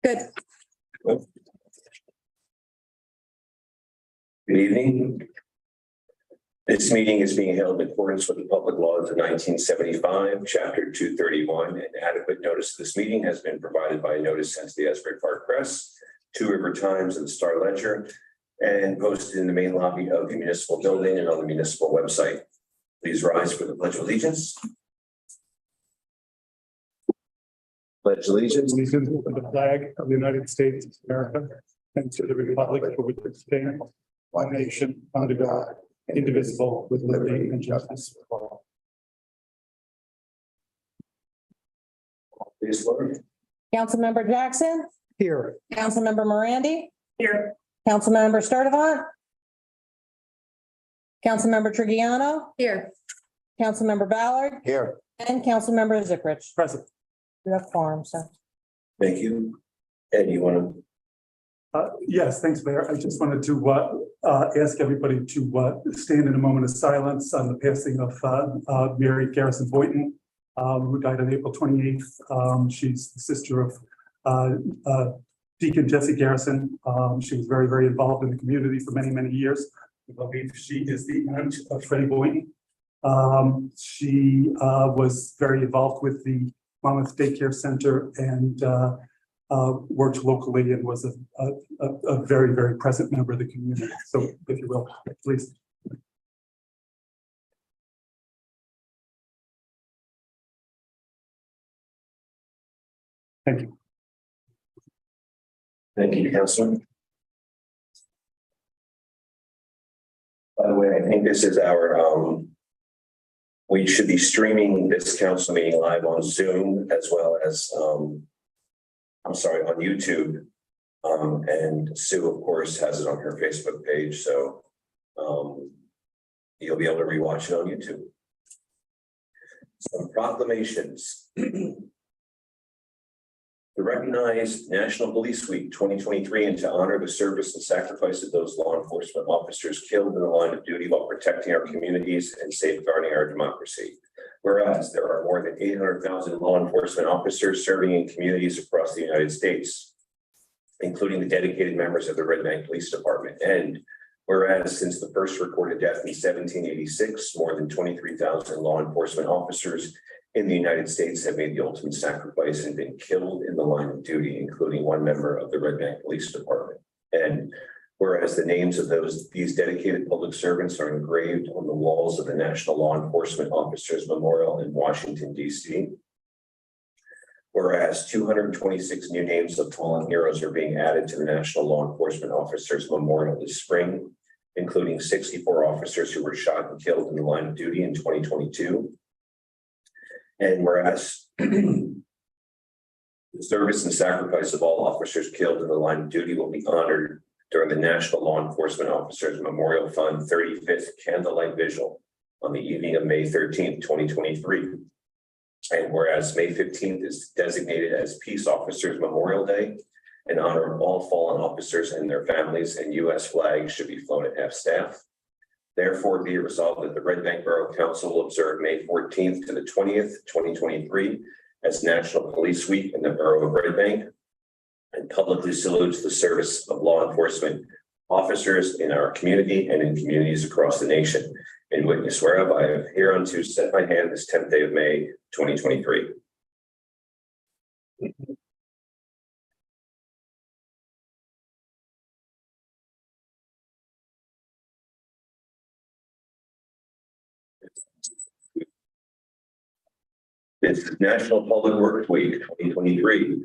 Good. Good evening. This meeting is being held in accordance with the public laws of 1975, Chapter 231, and adequate notice of this meeting has been provided by a notice sent to the Asbury Park Press, Two River Times, and the Star Ledger, and posted in the main lobby of the municipal building and on the municipal website. Please rise for the Pledge of Allegiance. Pledge allegiance. Allegiance to the flag of the United States of America and to the republic for which it stands, one nation, under God, indivisible, with liberty and justice for all. Please, Lord. Councilmember Jackson, Here. Councilmember Morandi, Here. Councilmember Sturdivant, Councilmember Trigiano, Here. Councilmember Ballard, Here. and Councilmember Zikrich. Present. We have quorum, so. Thank you. Ed, you want to? Yes, thanks, Mayor. I just wanted to ask everybody to stand in a moment of silence on the passing of Mary Garrison Boynton, who died on April 28th. She's the sister of Deacon Jesse Garrison. She was very, very involved in the community for many, many years. I believe she is the aunt of Freddie Boynton. She was very involved with the Monmouth Daycare Center and worked locally and was a very, very present member of the community. So if you will, please. Thank you. Thank you, Councilor. By the way, I think this is our, we should be streaming this council meeting live on Zoom as well as, I'm sorry, on YouTube. And Sue, of course, has it on her Facebook page. So you'll be able to rewatch it on YouTube. Some proclamations. To recognize National Police Week 2023 and to honor the service and sacrifice of those law enforcement officers killed in the line of duty while protecting our communities and safeguarding our democracy. Whereas there are more than 800,000 law enforcement officers serving in communities across the United States, including the dedicated members of the Red Bank Police Department. And whereas since the first recorded death in 1786, more than 23,000 law enforcement officers in the United States have made the ultimate sacrifice and been killed in the line of duty, including one member of the Red Bank Police Department. And whereas the names of these dedicated public servants are engraved on the walls of the National Law Enforcement Officers Memorial in Washington, D.C. Whereas 226 new names of fallen heroes are being added to the National Law Enforcement Officers Memorial this spring, including 64 officers who were shot and killed in the line of duty in 2022. And whereas the service and sacrifice of all officers killed in the line of duty will be honored during the National Law Enforcement Officers Memorial Fund 35th Candlelight Vigil on the evening of May 13th, 2023. And whereas May 15th is designated as Peace Officers Memorial Day, in honor of all fallen officers and their families, and U.S. flags should be flown at half-staff. Therefore, be it resolved that the Red Bank Borough Council will observe May 14th to the 20th, 2023 as National Police Week in the Borough of Red Bank, and publicly salutes the service of law enforcement officers in our community and in communities across the nation. In witness whereof I have hereunto set my hand this 10th day of May, 2023. This is National Public Works Week 2023.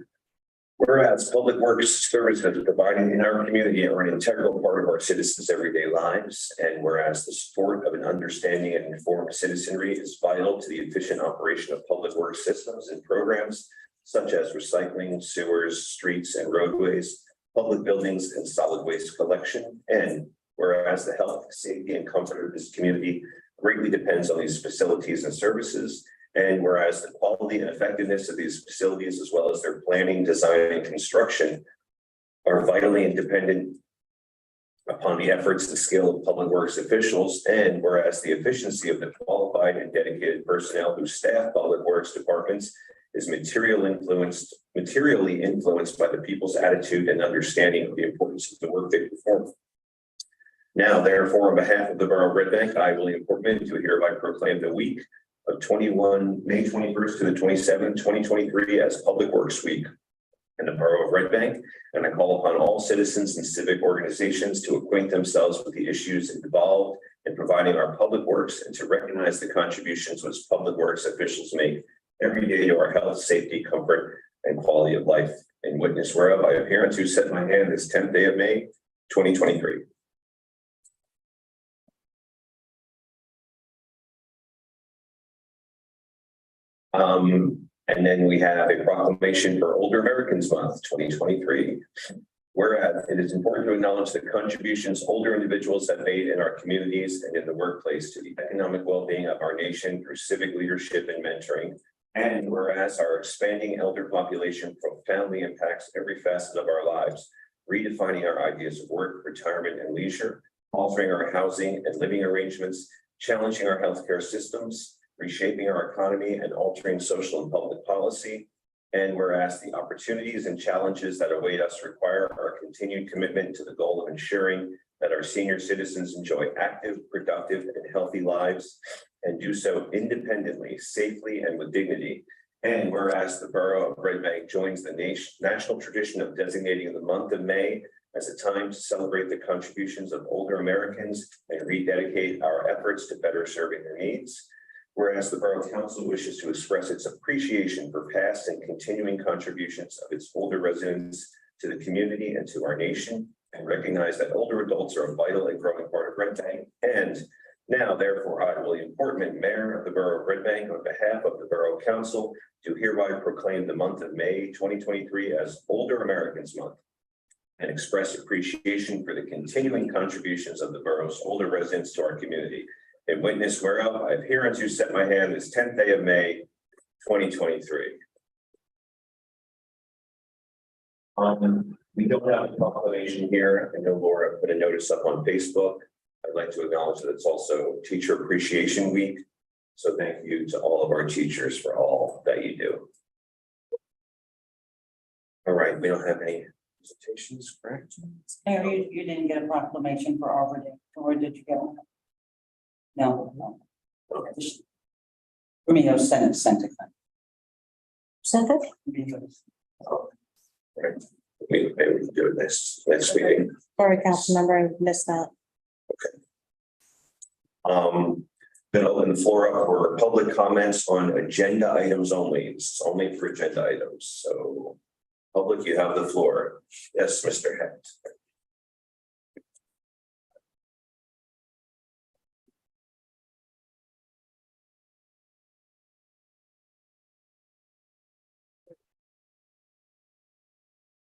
Whereas public works services provided in our community are an integral part of our citizens' everyday lives, and whereas the support of an understanding and informed citizenry is vital to the efficient operation of public works systems and programs such as recycling, sewers, streets and roadways, public buildings, and solid waste collection, and whereas the health, safety, and comfort of this community greatly depends on these facilities and services. And whereas the quality and effectiveness of these facilities, as well as their planning, design, and construction, are vitally dependent upon the efforts and skill of public works officials, and whereas the efficiency of the qualified and dedicated personnel who staff public works departments is materially influenced by materially influenced by the people's attitude and understanding of the importance of the work they perform. Now, therefore, on behalf of the Borough of Red Bank, I, William Portman, do hereby proclaim the week of May 21st to the 27th, 2023 as Public Works Week in the Borough of Red Bank, and I call upon all citizens and civic organizations to acquaint themselves with the issues involved in providing our public works and to recognize the contributions which public works officials make every day to our health, safety, comfort, and quality of life. In witness whereof, I appear to set my hand this 10th day of May, 2023. And then we have a proclamation for Older Americans Month, 2023. Whereas it is important to acknowledge the contributions older individuals have made in our communities and in the workplace to the economic well-being of our nation through civic leadership and mentoring. And whereas our expanding elder population profoundly impacts every facet of our lives, redefining our ideas of work, retirement, and leisure, altering our housing and living arrangements, challenging our healthcare systems, reshaping our economy, and altering social and public policy. And whereas the opportunities and challenges that await us require our continued commitment to the goal of ensuring that our senior citizens enjoy active, productive, and healthy lives, and do so independently, safely, and with dignity. And whereas the Borough of Red Bank joins the national tradition of designating the month of May as a time to celebrate the contributions of older Americans and rededicate our efforts to better serving their needs. Whereas the Borough Council wishes to express its appreciation for past and continuing contributions of its older residents to the community and to our nation, and recognize that older adults are a vital and growing part of Red Bank. And now, therefore, I, William Portman, Mayor of the Borough of Red Bank, on behalf of the Borough Council, do hereby proclaim the month of May 2023 as Older Americans Month, and express appreciation for the continuing contributions of the borough's older residents to our community. In witness whereof, I appear to set my hand this 10th day of May, 2023. We don't have a proclamation here. I know Laura put a notice up on Facebook. I'd like to acknowledge that it's also Teacher Appreciation Week. So thank you to all of our teachers for all that you do. All right, we don't have any presentations, correct? Mayor, you didn't get a proclamation for Arbor Day, or did you get one? No. For me, it was sent it. Right. Maybe we can do it next meeting. Sorry, Councilmember, I missed that. Then open the floor up for public comments on agenda items only. It's only for agenda items. So public, you have the floor. Yes, Mr. Hecht.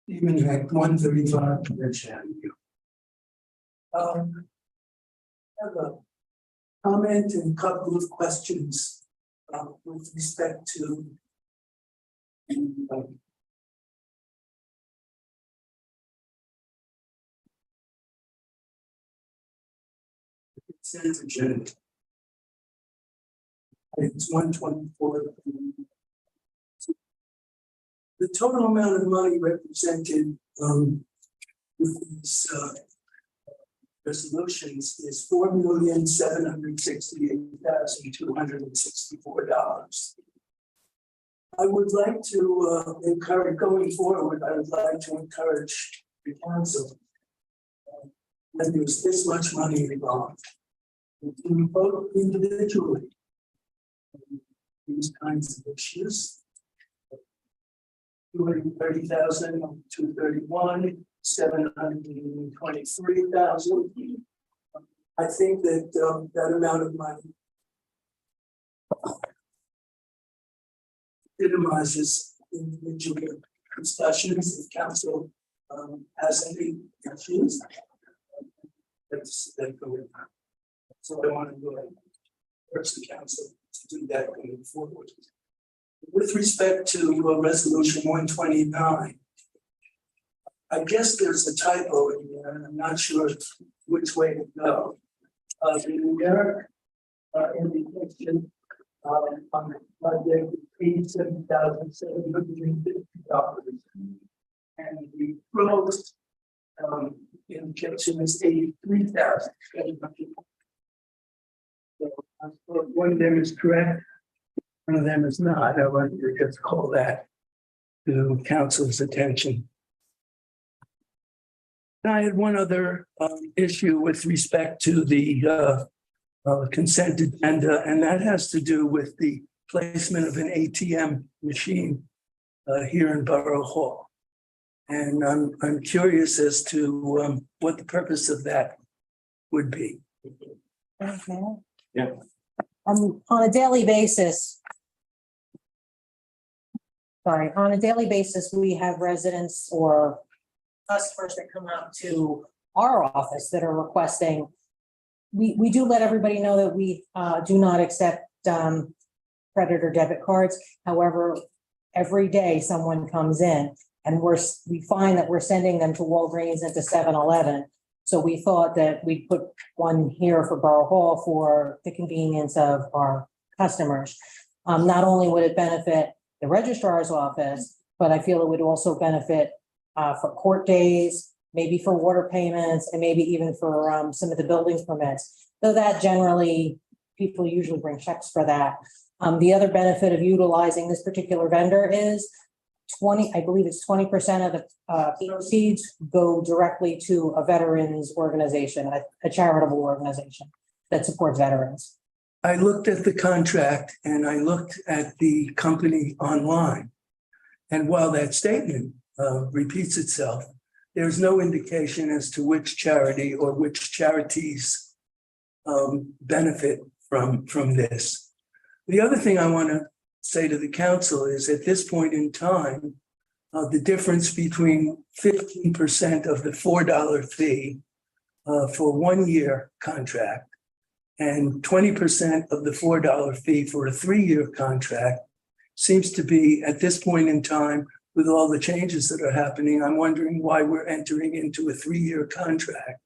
Even Hecht, 135 Rich Avenue. I have a comment and a couple of questions with respect to consent agenda. It's 124. The total amount of money represented with these resolutions is $4,768,264. I would like to encourage going forward. I would like to encourage the council when there's this much money involved to vote individually on these kinds of issues. 230,000, 231, 723,000. I think that that amount of money epitomizes individual discussions. If council has any issues, let's go with that. So I want to go ahead and urge the council to do that going forward. With respect to resolution 129, I guess there's a typo in there, and I'm not sure which way to go. The numeric indication on the budget $87,750 proposed indication is 83,000. So, one of them is correct, one of them is not. I want to just call that to council's attention. And I had one other issue with respect to the consent agenda, and that has to do with the placement of an ATM machine here in Borough Hall. And I'm curious as to what the purpose of that would be. Okay. Yeah. On a daily basis. Sorry, on a daily basis, we have residents or customers that come up to our office that are requesting. We do let everybody know that we do not accept credit or debit cards. However, every day someone comes in and we find that we're sending them to Walgreens and to 7-Eleven. So we thought that we'd put one here for Borough Hall for the convenience of our customers. Not only would it benefit the registrar's office, but I feel it would also benefit for court days, maybe for water payments, and maybe even for some of the building permits. Though that generally, people usually bring checks for that. The other benefit of utilizing this particular vendor is 20% of the proceeds go directly to a veterans organization, a charitable organization that supports veterans. I looked at the contract and I looked at the company online. And while that statement repeats itself, there's no indication as to which charity or which charities benefit from this. The other thing I want to say to the council is at this point in time, the difference between 15% of the $4 fee for 1 year contract and 20% of the $4 fee for a 3-year contract seems to be at this point in time, with all the changes that are happening, I'm wondering why we're entering into a 3-year contract.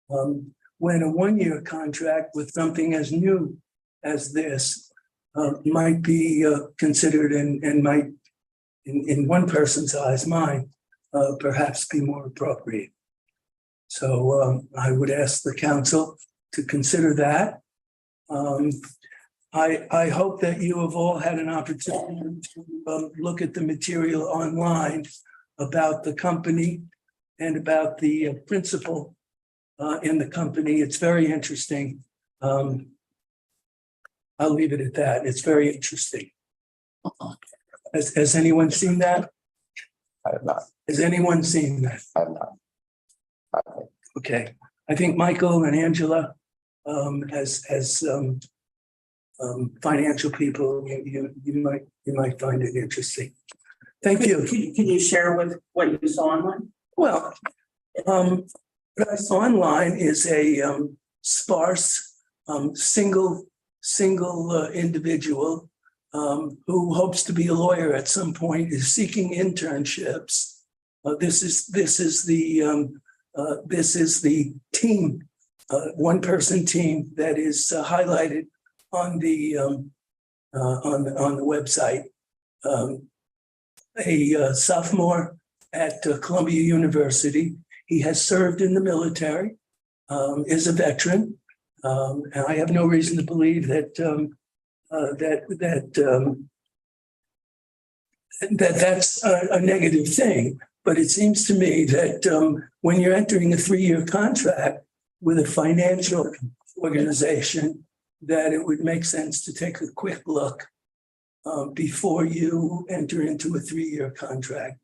When a 1-year contract with something as new as this might be considered and might, in one person's eyes, mine, perhaps be more appropriate. So I would ask the council to consider that. I hope that you have all had an opportunity to look at the material online about the company and about the principal in the company. It's very interesting. I'll leave it at that. It's very interesting. Has anyone seen that? I have not. Has anyone seen that? I have not. Okay, I think Michael and Angela, as financial people, you might find it interesting. Thank you. Can you share with what you saw online? Well, what I saw online is a sparse, single individual who hopes to be a lawyer at some point, is seeking internships. This is the team, one-person team that is highlighted on the website. A sophomore at Columbia University. He has served in the military, is a veteran, and I have no reason to believe that that's a negative thing. But it seems to me that when you're entering a 3-year contract with a financial organization, that it would make sense to take a quick look before you enter into a 3-year contract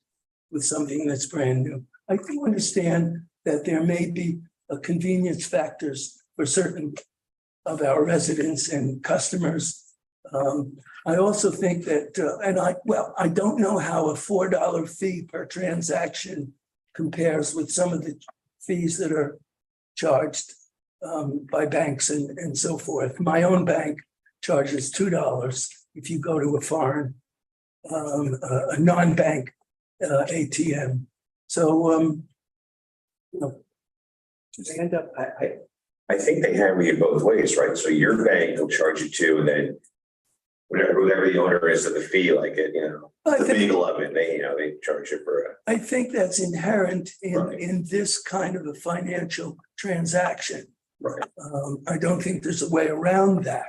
with something that's brand new. I do understand that there may be convenience factors for certain of our residents and customers. I also think that, I don't know how a $4 fee per transaction compares with some of the fees that are charged by banks and so forth. My own bank charges $2 if you go to a foreign, a non-bank ATM. So, they end up. I think they hammer you both ways, right? So your bank will charge you 2, and then whatever the owner is of the fee, like it, I The think, bagel oven, they charge you for I think that's inherent Right. in this kind of a financial transaction. right. I don't think there's a way around that.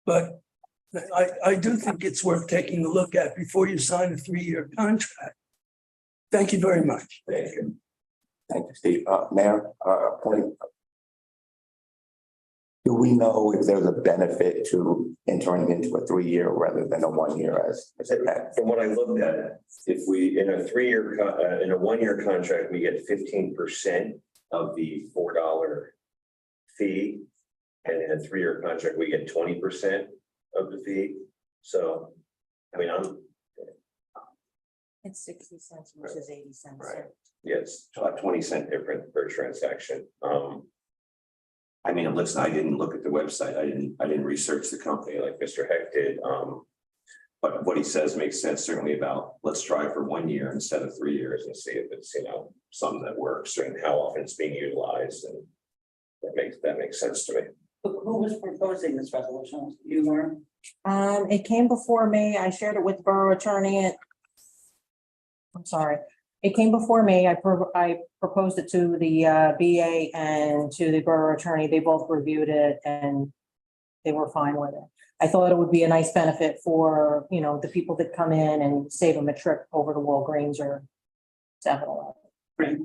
But I do think it's worth taking a look at before you sign a 3-year contract. Thank you very much. Thank you. Thank you, Steve. Mayor, point. Do we know if there's a benefit to entering into a 3-year rather than a 1-year as it had? From what I looked at, if we, in a 1-year contract, we get 15% of the $4 fee. And in a 3-year contract, we get 20% of the fee. So, I mean, It's 60 cents versus 80 cents. Right. yes, about 20-cent difference per transaction. I mean, listen, I didn't look at the website. I didn't research the company like Mr. Heck did. But what he says makes sense certainly about let's try for 1 year instead of 3 years and see if it's, something that works and how often it's being utilized. And that makes sense to me. Who was proposing this resolution? You were? It came before me. I shared it with the borough attorney. I'm sorry. It came before me. I proposed it to the BA and to the borough attorney. They both reviewed it and they were fine with it. I thought it would be a nice benefit for, the people that come in and save them a trip over to Walgreens or 7-Eleven. Right.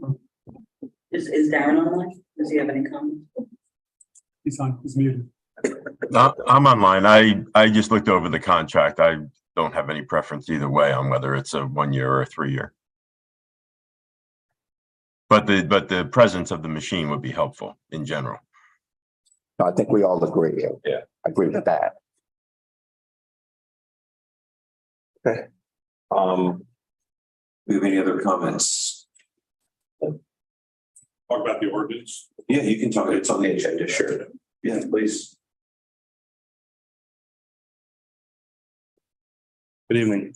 Is Darren online? Does he have any comments? He's muted. I'm online. I just looked over the contract. I don't have any preference either way on whether it's a 1-year or a 3-year. But the presence of the machine would be helpful in general. No, I think we all agree. Yeah. I agree with that. Do we have any other comments? Talk about the ordinance. Yeah, you can talk. It's on the agenda. Sure. Yeah, please. Good evening.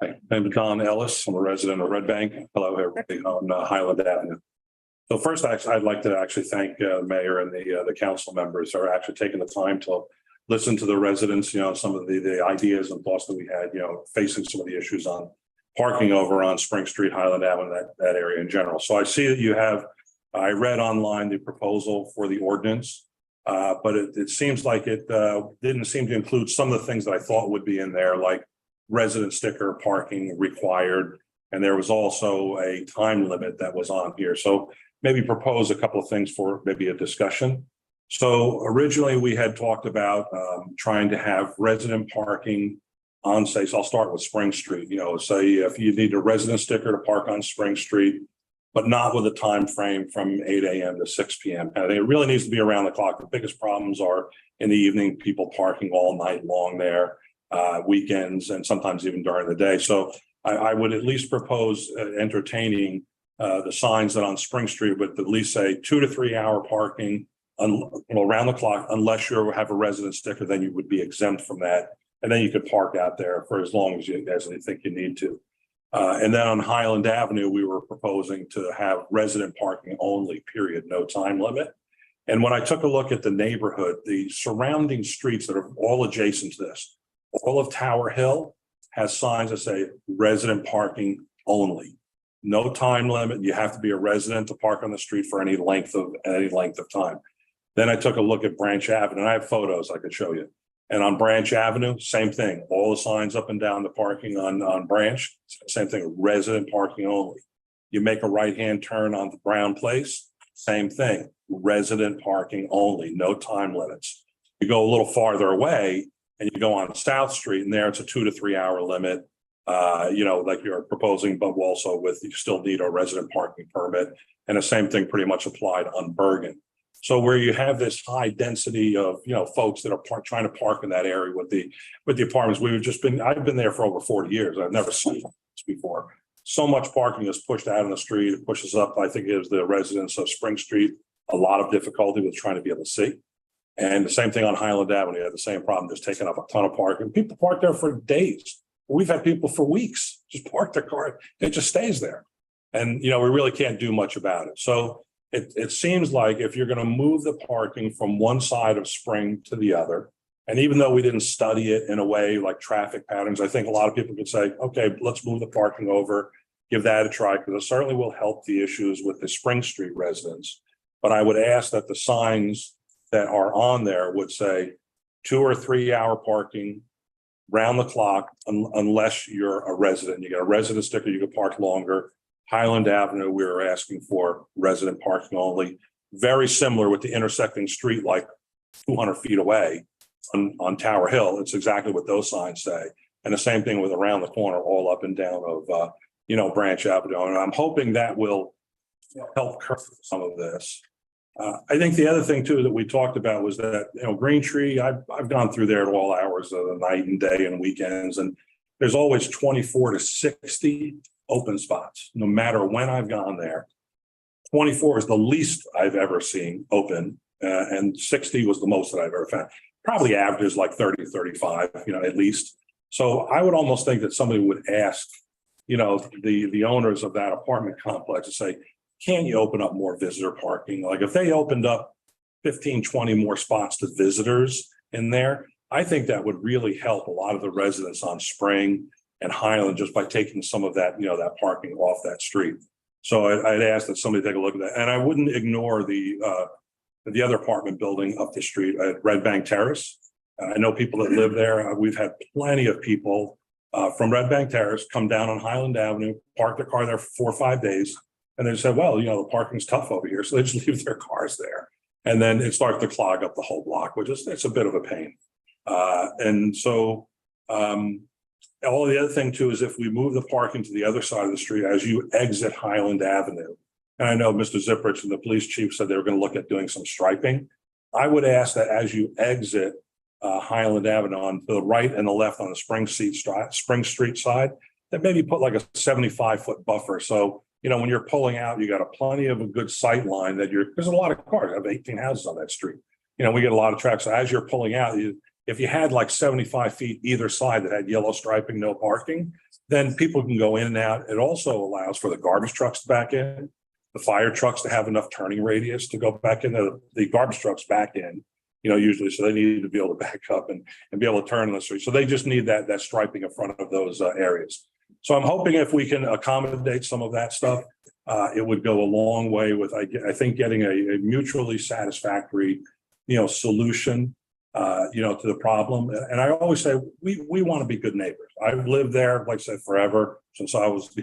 My name is Don Ellis. I'm a resident of Red Bank. Hello, everybody on Highland Avenue. So first, I'd like to actually thank the mayor and the council members who are actually taking the time to listen to the residents, some of the ideas and thoughts that we had, facing some of the issues on parking over on Spring Street, Highland Avenue, that area in general. So I see that you have, I read online the proposal for the ordinance. But it seems like it didn't seem to include some of the things that I thought would be in there, like resident sticker parking required. And there was also a time limit that was on here. So maybe propose a couple of things for maybe a discussion. So originally we had talked about trying to have resident parking on, say, so I'll start with Spring Street, say if you need a resident sticker to park on Spring Street, but not with a time frame from 8 a.m. to 6 p.m. And it really needs to be around the clock. The biggest problems are in the evening, people parking all night long there, weekends, and sometimes even during the day. So I would at least propose entertaining the signs that on Spring Street would at least say 2 to 3 hour parking around the clock, unless you have a resident sticker, then you would be exempt from that. And then you could park out there for as long as you think you need to. And then on Highland Avenue, we were proposing to have resident parking only, period, no time limit. And when I took a look at the neighborhood, the surrounding streets that are all adjacent to this, all of Tower Hill has signs that say resident parking only. No time limit. You have to be a resident to park on the street for any length of time. Then I took a look at Branch Avenue, and I have photos I could show you. And on Branch Avenue, same thing, all the signs up and down the parking on Branch, same thing, resident parking only. You make a right-hand turn on the Brown Place, same thing, resident parking only, no time limits. You go a little farther away and you go on South Street, and there it's a 2 to 3 hour limit, like you're proposing, but also you still need a resident parking permit. And the same thing pretty much applied on Bergen. So where you have this high density of, folks that are trying to park in that area with the apartments, I've been there for over 40 years. I've never seen this before. So much parking is pushed out on the street. It pushes up, I think, gives the residents of Spring Street a lot of difficulty with trying to be able to see. And the same thing on Highland Avenue, you have the same problem, just taking up a ton of parking. People park there for days. We've had people for weeks just park their car. It just stays there. And, we really can't do much about it. So it seems like if you're going to move the parking from one side of Spring to the other, And even though we didn't study it in a way like traffic patterns, I think a lot of people could say, okay, let's move the parking over, give that a try, because it certainly will help the issues with the Spring Street residents. But I would ask that the signs that are on there would say 2 or 3 hour parking round the clock, unless you're a resident. You get a resident sticker, you can park longer. Highland Avenue, we were asking for resident parking only. Very similar with the intersecting street, like 200 feet away on Tower Hill. It's exactly what those signs say. And the same thing with around the corner, all up and down of, Branch Avenue. And I'm hoping that will help curb some of this. I think the other thing too that we talked about was that, Green Tree, I've gone through there at all hours of the night and day and weekends, and there's always 24 to 60 open spots, no matter when I've gone there. 24 is the least I've ever seen open, and 60 was the most that I've ever found. Probably averages like 30, 35, at least. So I would almost think that somebody would ask, the owners of that apartment complex to say, can you open up more visitor parking? Like if they opened up 15, 20 more spots to visitors in there, I think that would really help a lot of the residents on Spring and Highland just by taking some of that, that parking off that street. So I'd ask that somebody take a look at that. And I wouldn't ignore the other apartment building up the street at Red Bank Terrace. I know people that live there. We've had plenty of people from Red Bank Terrace come down on Highland Avenue, park their car there for 4 or 5 days. And they said, well, the parking's tough over here. So they just leave their cars there. And then it starts to clog up the whole block, it's a bit of a pain. And so all the other thing too is if we move the parking to the other side of the street as you exit Highland Avenue, and I know Mr. Zipprich and the police chief said they were going to look at doing some striping. I would ask that as you exit Highland Avenue on the right and the left on the Spring Street side, that maybe put like a 75-foot buffer. So, when you're pulling out, you got plenty of a good sight line there's a lot of cars. I have 18 houses on that street. We get a lot of traffic. So as you're pulling out, if you had like 75 feet either side that had yellow striping, no parking, then people can go in and out. It also allows for the garbage trucks to back in, the fire trucks to have enough turning radius to go back in. The garbage trucks back in, usually, so they need to be able to back up and be able to turn on the street. So they just need that striping in front of those areas. So I'm hoping if we can accommodate some of that stuff, it would go a long way with, I think, getting a mutually satisfactory, solution, to the problem. And I always say, we want to be good neighbors. I've lived there, like I said, forever, since I was,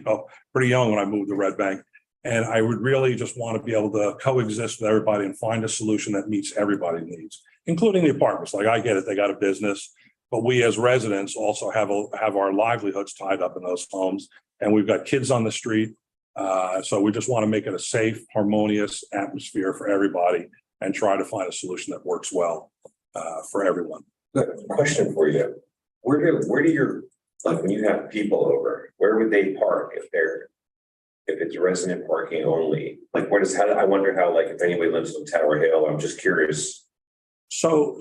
pretty young when I moved to Red Bank. And I would really just want to be able to coexist with everybody and find a solution that meets everybody's needs, including the apartments. Like I get it, they got a business. But we as residents also have our livelihoods tied up in those homes, and we've got kids on the street. So we just want to make it a safe, harmonious atmosphere for everybody and try to find a solution that works well for everyone. Question for you. Where do your, like when you have people over, where would they park if it's resident parking only? Like I wonder how, like if anybody lives on Tower Hill, I'm just curious. So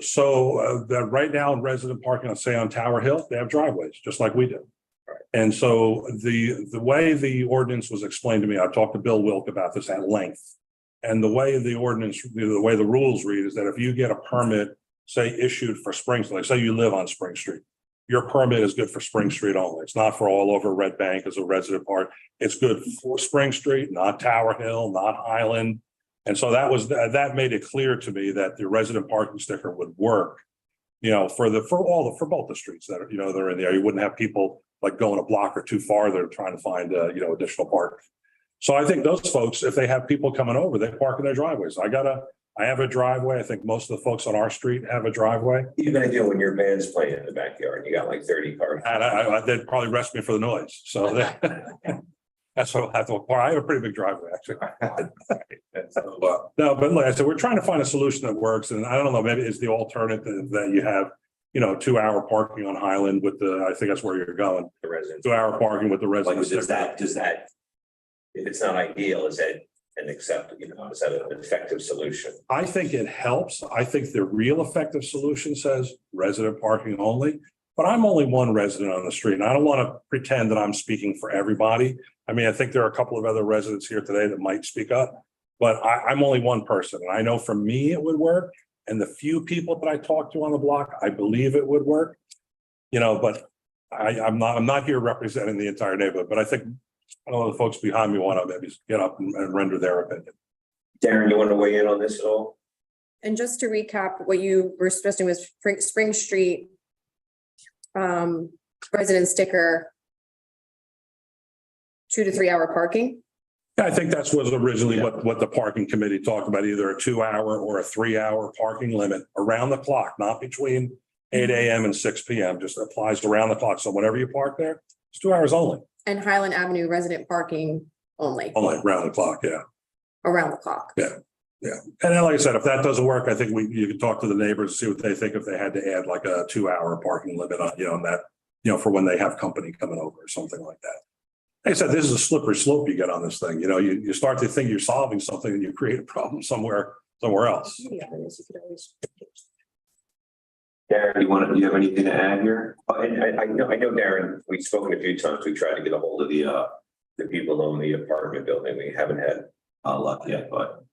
that right now in resident parking, let's say on Tower Hill, they have driveways, just like we do. Right. And so the way the ordinance was explained to me, I talked to Bill Wilk about this at length. And the way the ordinance, the way the rules read is that if you get a permit, say issued for Spring Street, like say you live on Spring Street, your permit is good for Spring Street only. It's not for all over Red Bank as a resident park. It's good for Spring Street, not Tower Hill, not Highland. And so that made it clear to me that the resident parking sticker would work, for both the streets that are, they're in there. You wouldn't have people like going a block or two farther trying to find, additional parking. So I think those folks, if they have people coming over, they park in their driveways. I have a driveway. I think most of the folks on our street have a driveway. Even I do when your band's playing in the backyard, you got like 30 cars. And they'd probably arrest me for the noise. So that's what I have to, I have a pretty big driveway, actually. No, but like I said, we're trying to find a solution that works. And I don't know, maybe it's the alternative that you have, 2 hour parking on Highland with I think that's where you're going. The residents. 2 hour parking with the Like, residents. does that, if it's not ideal, is that is that an effective solution? I think it helps. I think the real effective solution says resident parking only, but I'm only one resident on the street. And I don't want to pretend that I'm speaking for everybody. I mean, I think there are a couple of other residents here today that might speak up, but I'm only one person. And I know for me, it would work. and the few people that I talked to on the block, I believe it would work. You know, but I'm not here representing the entire neighborhood, but I think I don't know the folks behind me want to maybe get up and render their opinion. Darren, you want to weigh in on this at all? And just to recap, what you were suggesting was Spring Street resident sticker, 2 to 3 hour parking. Yeah, I think that's was originally what the parking committee talked about, either a 2 hour or a 3 hour parking limit around the clock, not between 8 a.m. and 6 p.m. Just applies around the clock. So whenever you park there, it's 2 hours only. And Highland Avenue resident parking only, Only around the clock, yeah. around the clock. Yeah. And then, like I said, if that doesn't work, I think you can talk to the neighbors, see what they think if they had to add like a 2 hour parking limit on, on that, for when they have company coming over or something like that. Like I said, this is a slippery slope you get on this thing. You start to think you're solving something and you create a problem somewhere else. Yeah, I guess you could always- Darren, do you have anything to add here? And I know, Darren, we've spoken a few times. We tried to get a hold of the people who own the apartment building. We haven't had luck yet, but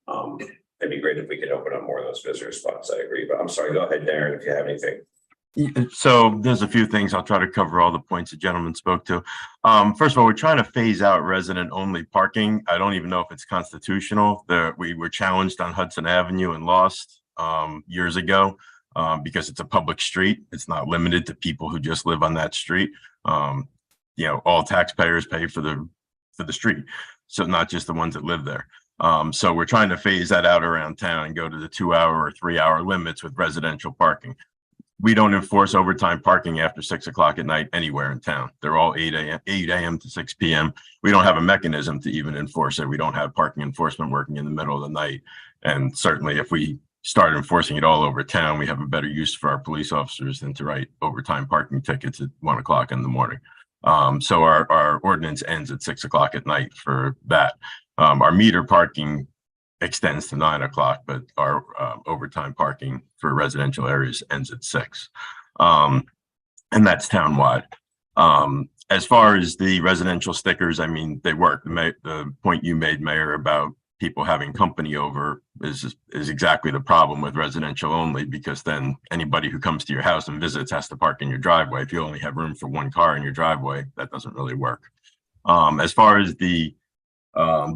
it'd be great if we could open up more of those visitor spots. I agree, but I'm sorry, go ahead, Darren, if you have anything. So there's a few things. I'll try to cover all the points the gentleman spoke to. First of all, we're trying to phase out resident only parking. I don't even know if it's constitutional. We were challenged on Hudson Avenue and lost years ago because it's a public street. It's not limited to people who just live on that street. All taxpayers pay for the street. So not just the ones that live there. So we're trying to phase that out around town and go to the 2 hour or 3 hour limits with residential parking. We don't enforce overtime parking after 6 o'clock at night anywhere in town. They're all 8 a.m. to 6 p.m. We don't have a mechanism to even enforce it. We don't have parking enforcement working in the middle of the night. And certainly if we start enforcing it all over town, we have a better use for our police officers than to write overtime parking tickets at 1 o'clock in the morning. So our ordinance ends at 6 o'clock at night for that. Our meter parking extends to 9 o'clock, but our overtime parking for residential areas ends at 6. And that's townwide. As far as the residential stickers, I mean, they work. The point you made, Mayor, about people having company over is exactly the problem with residential only, because then anybody who comes to your house and visits has to park in your driveway. If you only have room for one car in your driveway, that doesn't really work. As far as the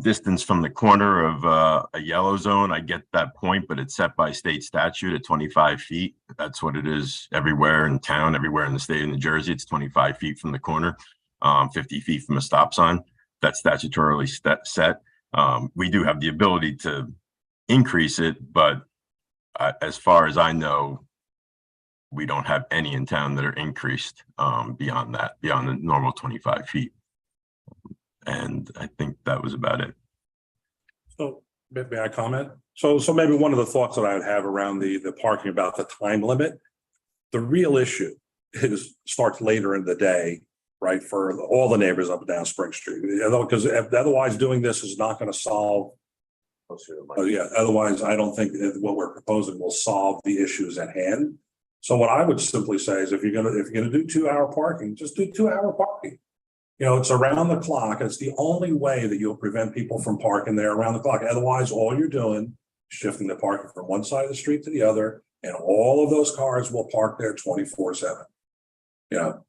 distance from the corner of a yellow zone, I get that point, but it's set by state statute at 25 feet. That's what it is everywhere in town, everywhere in the state of New Jersey. It's 25 feet from the corner, 50 feet from a stop sign. That's statutorily set. We do have the ability to increase it, but as far as I know, we don't have any in town that are increased beyond the normal 25 feet. And I think that was about it. So may I comment? So maybe one of the thoughts that I would have around the parking about the time limit, the real issue starts later in the day, right? For all the neighbors up and down Spring Street, because otherwise doing this is not going to solve. Otherwise, I don't think that what we're proposing will solve the issues at hand. So what I would simply say is if you're gonna do 2 hour parking, just do 2 hour parking. It's around the clock. It's the only way that you'll prevent people from parking there around the clock. Otherwise, all you're doing is shifting the parking from one side of the street to the other, and all of those cars will park there 24/7.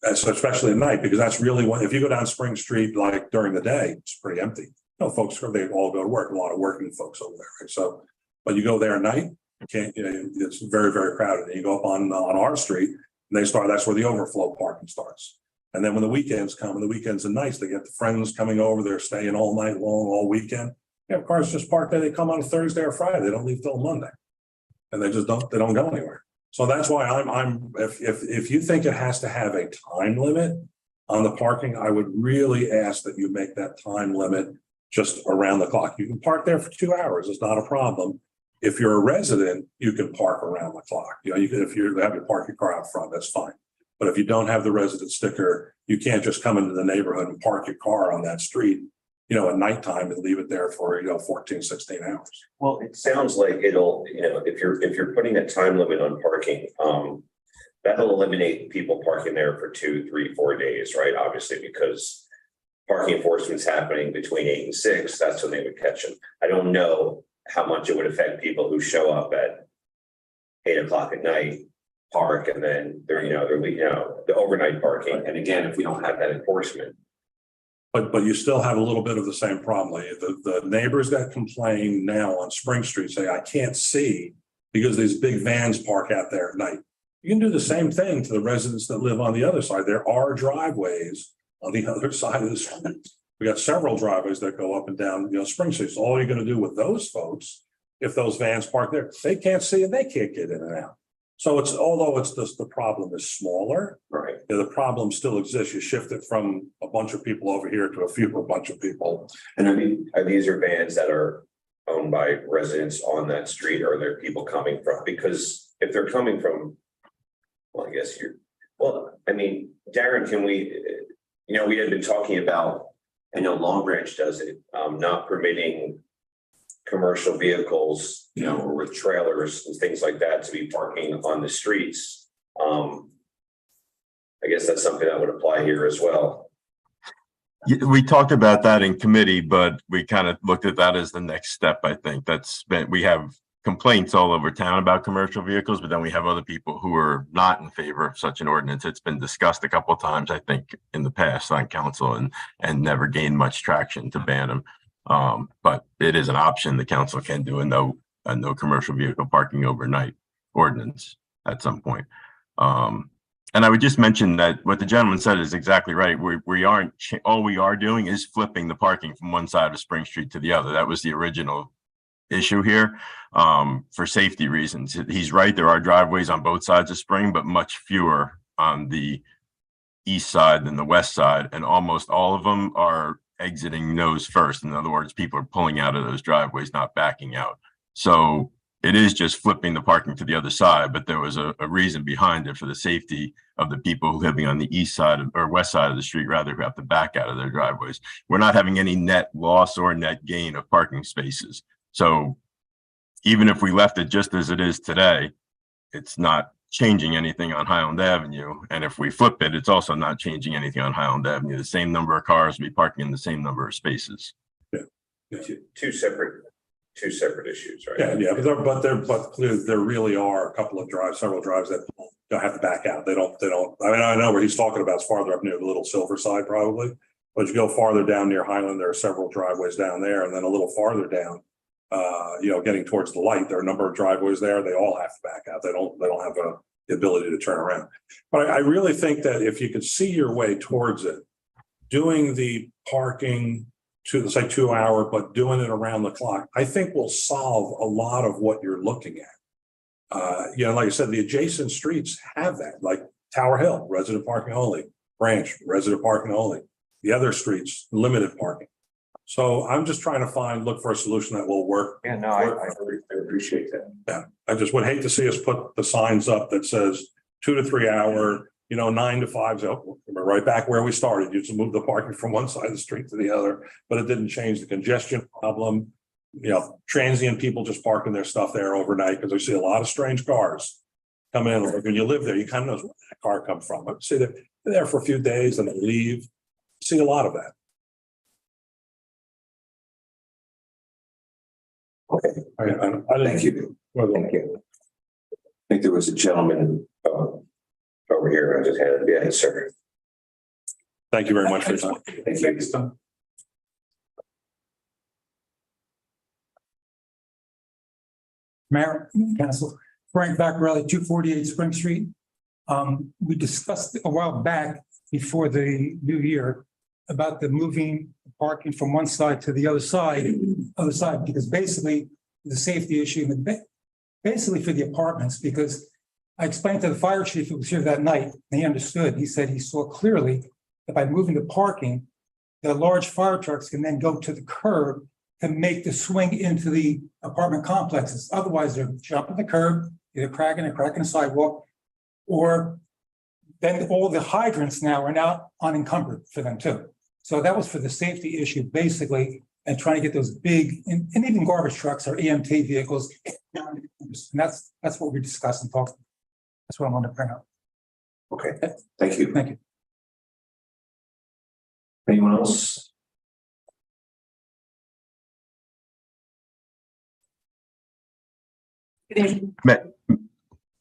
Especially at night, because that's really if you go down Spring Street, like during the day, it's pretty empty. Folks, they all go to work, a lot of working folks over there. Right? So, but you go there at night, you can't, it's very, very crowded. And you go up on our street and that's where the overflow parking starts. And then when the weekends come, and the weekends are nice, they get the friends coming over, they're staying all night long, all weekend. They have cars just parked there, they come on Thursday or Friday, they don't leave till Monday. And they don't go anywhere. So that's why if you think it has to have a time limit on the parking, I would really ask that you make that time limit just around the clock. You can park there for 2 hours, it's not a problem. If you're a resident, you can park around the clock. If you have your parking car out front, that's fine. But if you don't have the resident sticker, you can't just come into the neighborhood and park your car on that street, at nighttime and leave it there for, 14, 16 hours. Well, it sounds like it'll, if you're putting a time limit on parking, that'll eliminate people parking there for 2, 3, 4 days, right? Obviously, because parking enforcement's happening between 8 and 6, that's when they would catch them. I don't know how much it would affect people who show up at 8 o'clock at night, park, and then they're, the overnight parking. And again, if we don't have that enforcement, But you still have a little bit of the same problem. The neighbors that complain now on Spring Street say, I can't see because these big vans park out there at night. You can do the same thing to the residents that live on the other side. There are driveways on the other side of the street. We got several driveways that go up and down, Spring Street. So all you're gonna do with those folks, if those vans park there, they can't see and they can't get in and out. So although it's just the problem is smaller, right? the problem still exists. You shift it from a bunch of people over here to a bunch of people. And these are vans that are owned by residents on that street, or are there people coming from? Because if they're coming from, well, I guess Darren, can we, we had been talking about, I know Long Branch does it, not permitting commercial vehicles, or with trailers and things like that to be parking on the streets. I guess that's something that would apply here as well. Yeah, we talked about that in committee, but we kind of looked at that as the next step. I think we have complaints all over town about commercial vehicles, but then we have other people who are not in favor of such an ordinance. It's been discussed a couple of times, I think, in the past on council and never gained much traction to ban them. But it is an option the council can do a no commercial vehicle parking overnight ordinance at some point. And I would just mention that what the gentleman said is exactly right. All we are doing is flipping the parking from one side of Spring Street to the other. That was the original issue here, for safety reasons. He's right. There are driveways on both sides of Spring, but much fewer on the east side than the west side. And almost all of them are exiting nose first. In other words, people are pulling out of those driveways, not backing out. So it is just flipping the parking to the other side, but there was a reason behind it for the safety of the people living on the east side or west side of the street, rather, who have to back out of their driveways. We're not having any net loss or net gain of parking spaces. So even if we left it just as it is today, it's not changing anything on Highland Avenue. And if we flip it, it's also not changing anything on Highland Avenue. The same number of cars will be parking in the same number of spaces. Two separate issues, right? Yeah, but clearly there really are a couple of several drives that don't have to back out. They don't. I mean, I know where he's talking about is farther up near the Little Silver side, probably. But you go farther down near Highland, there are several driveways down there, and then a little farther down, getting towards the light, there are a number of driveways there. They all have to back out. They don't have the ability to turn around. But I really think that if you could see your way towards it, doing the parking to say 2 hour, but doing it around the clock, I think will solve a lot of what you're looking at. Like I said, the adjacent streets have that, like Tower Hill, resident parking only, Branch, resident parking only. The other streets, limited parking. So I'm just trying to look for a solution that will work. Yeah, no, I appreciate that. Yeah, I just would hate to see us put the signs up that says 2 to 3 hour, 9 to 5. So we're right back where we started. You just move the parking from one side of the street to the other, but it didn't change the congestion problem. Transient people just parking their stuff there overnight because we see a lot of strange cars come in. Like when you live there, you kind of know where that car come from. But see, they're there for a few days and they leave. See a lot of that. Okay, Thank you. Thank you. I think there was a gentleman over here. I just had, yes, sir. Thank you very much for your time. Thank you. Mayor, Council, Frank Vaccarelli, 248 Spring Street. We discussed a while back before the new year about the moving parking from one side to the other side, because basically the safety issue, basically for the apartments, because I explained to the fire chief who was here that night, and he understood. He said he saw clearly that by moving the parking, the large fire trucks can then go to the curb and make the swing into the apartment complexes. Otherwise, they're jumping the curb, either cracking a sidewalk, or then all the hydrants now are now unencumbered for them too. So that was for the safety issue, basically, and trying to get those big, and even garbage trucks or EMT vehicles. And that's what we discussed and talked. That's what I wanted to bring up. Okay, thank you. Thank you. Anyone else?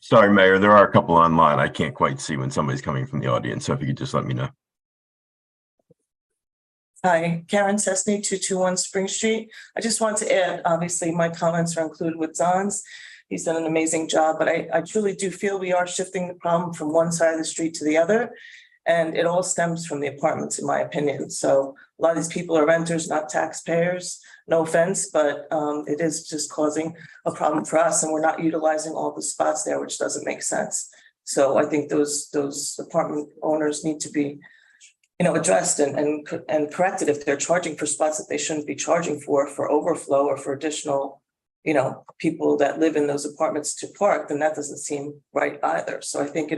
Sorry, Mayor, there are a couple online. I can't quite see when somebody's coming from the audience, so if you could just let me know. Hi, Karen Cessny, 221 Spring Street. I just want to add, obviously, my comments are included with Don's. He's done an amazing job, but I truly do feel we are shifting the problem from one side of the street to the other. And it all stems from the apartments, in my opinion. So a lot of these people are renters, not taxpayers. No offense, but it is just causing a problem for us, and we're not utilizing all the spots there, which doesn't make sense. So I think those apartment owners need to be, addressed and corrected if they're charging for spots that they shouldn't be charging for overflow or for additional, people that live in those apartments to park, then that doesn't seem right either. So I think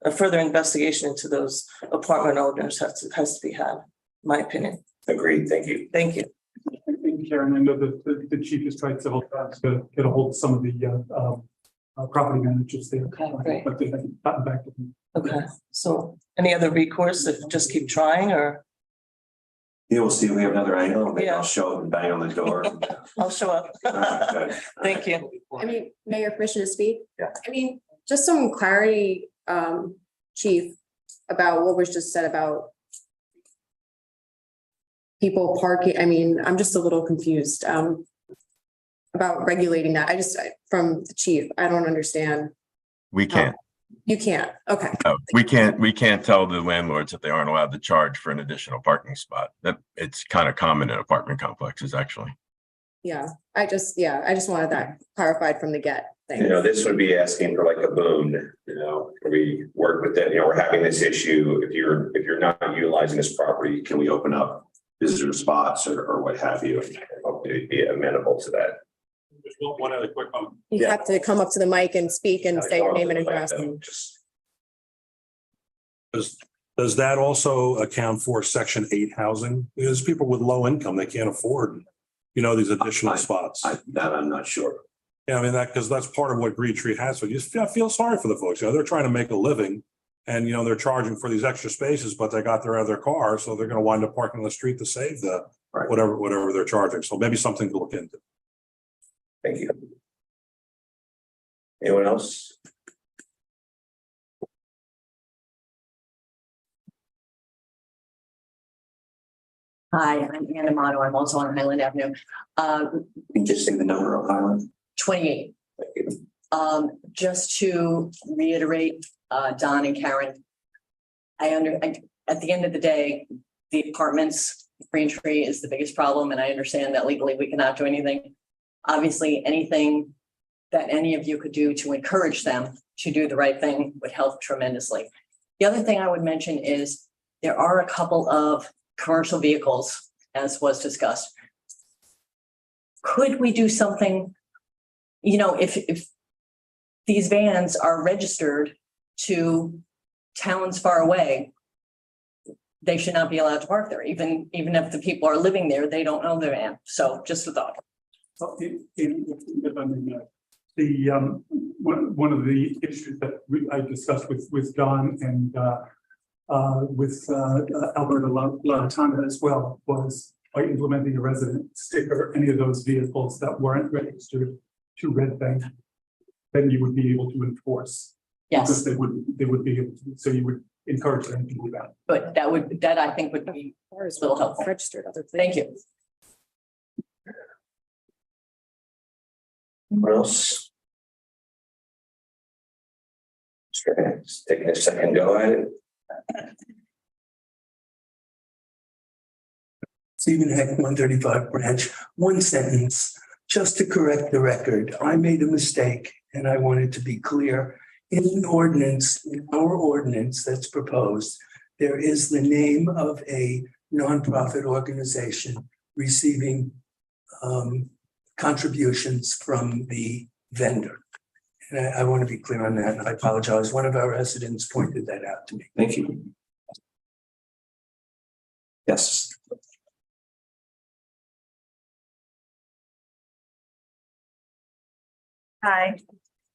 a further investigation into those apartment owners has to be had, in my opinion. Agreed, thank you. Thank you. And Karen, I know that the chief has tried several times to get a hold of some of the property managers there. Okay, great. But they haven't gotten back to them. Okay, so any other recourse, if just keep trying, or Yeah, we'll see if we have another angle. Maybe Yeah. I'll show up and bang on the door. I'll show up. Good. Thank you. I mean, Mayor, permission to speak? Yeah. I mean, just some clarity, Chief, about what was just said about people parking. I mean, I'm just a little confused, about regulating that. From the chief, I don't understand. We can't. You can't. Okay. No, we can't tell the landlords that they aren't allowed to charge for an additional parking spot. That it's kind of common in apartment complexes, actually. Yeah, I just wanted that clarified from the get. Thanks. This would be asking for like a boon, we work with it, we're having this issue. If you're not utilizing this property, can we open up visitor spots or what have you? And hopefully be amenable to that. Just one other quick one. You have to come up to the mic and speak and say your name and address. Just Does that also account for Section 8 housing? Because people with low income, they can't afford, these additional spots. that I'm not sure. Yeah, I mean, because that's part of what Green Tree has. So you just feel sorry for the folks. They're trying to make a living and, they're charging for these extra spaces, but they got their other car. So they're going to wind up parking on the street to save the Right. whatever they're charging. So maybe something to look into. Thank you. Anyone else? Hi, I'm Anna Amato. I'm also on Highland Avenue. You can just say the number of Highland. 28. Thank you. Just to reiterate, Don and Karen, at the end of the day, the apartments, Green Tree is the biggest problem, and I understand that legally we cannot do anything. Obviously, anything that any of you could do to encourage them to do the right thing would help tremendously. The other thing I would mention is there are a couple of commercial vehicles, as was discussed. Could we do something, if these vans are registered to towns far away, they should not be allowed to park there, even if the people are living there, they don't know their van. So just a thought. If I may, one of the issues that I discussed with Don and with Alberta Latana as well was by implementing a resident sticker, any of those vehicles that weren't registered to Red Bank, then you would be able to enforce. Yes, Because they would be able to, so you would encourage them to do that. but that I think would be a little helpful. Registered other places. Thank you. Anyone else? Sure, just taking a second go at it. Stephen Heck, 135 Branch, one sentence, just to correct the record. I made a mistake and I wanted to be clear. In our ordinance that's proposed, there is the name of a nonprofit organization receiving contributions from the vendor. And I want to be clear on that. And I apologize. One of our residents pointed that out to me. Thank you. Yes. Hi,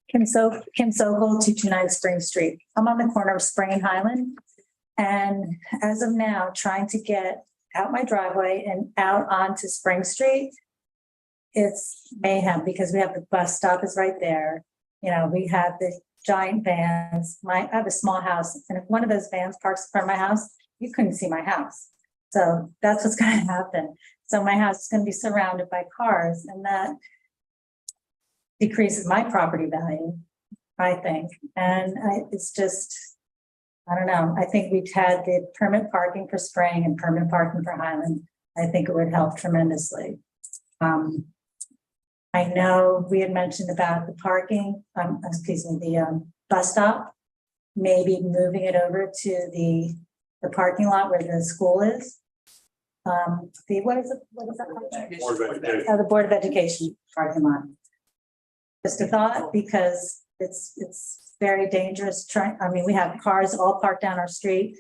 Kim Sokol, 229 Spring Street. I'm on the corner of Spring and Highland. And as of now, trying to get out my driveway and out onto Spring Street, it's mayhem because we have the bus stop is right there. You know, we have the giant vans. I have a small house, and if one of those vans parks in front of my house, you couldn't see my house. So that's what's gonna happen. So my house is gonna be surrounded by cars, and that decreases my property value, I think. And it's just, I don't know. I think we've had the permit parking for Spring and permit parking for Highland. I think it would help tremendously. I know we had mentioned about the parking, the bus stop, maybe moving it over to the parking lot where the school is. What is that? Board of Education. The Board of Education parking lot. Just a thought, because it's very dangerous. We have cars all parked down our street.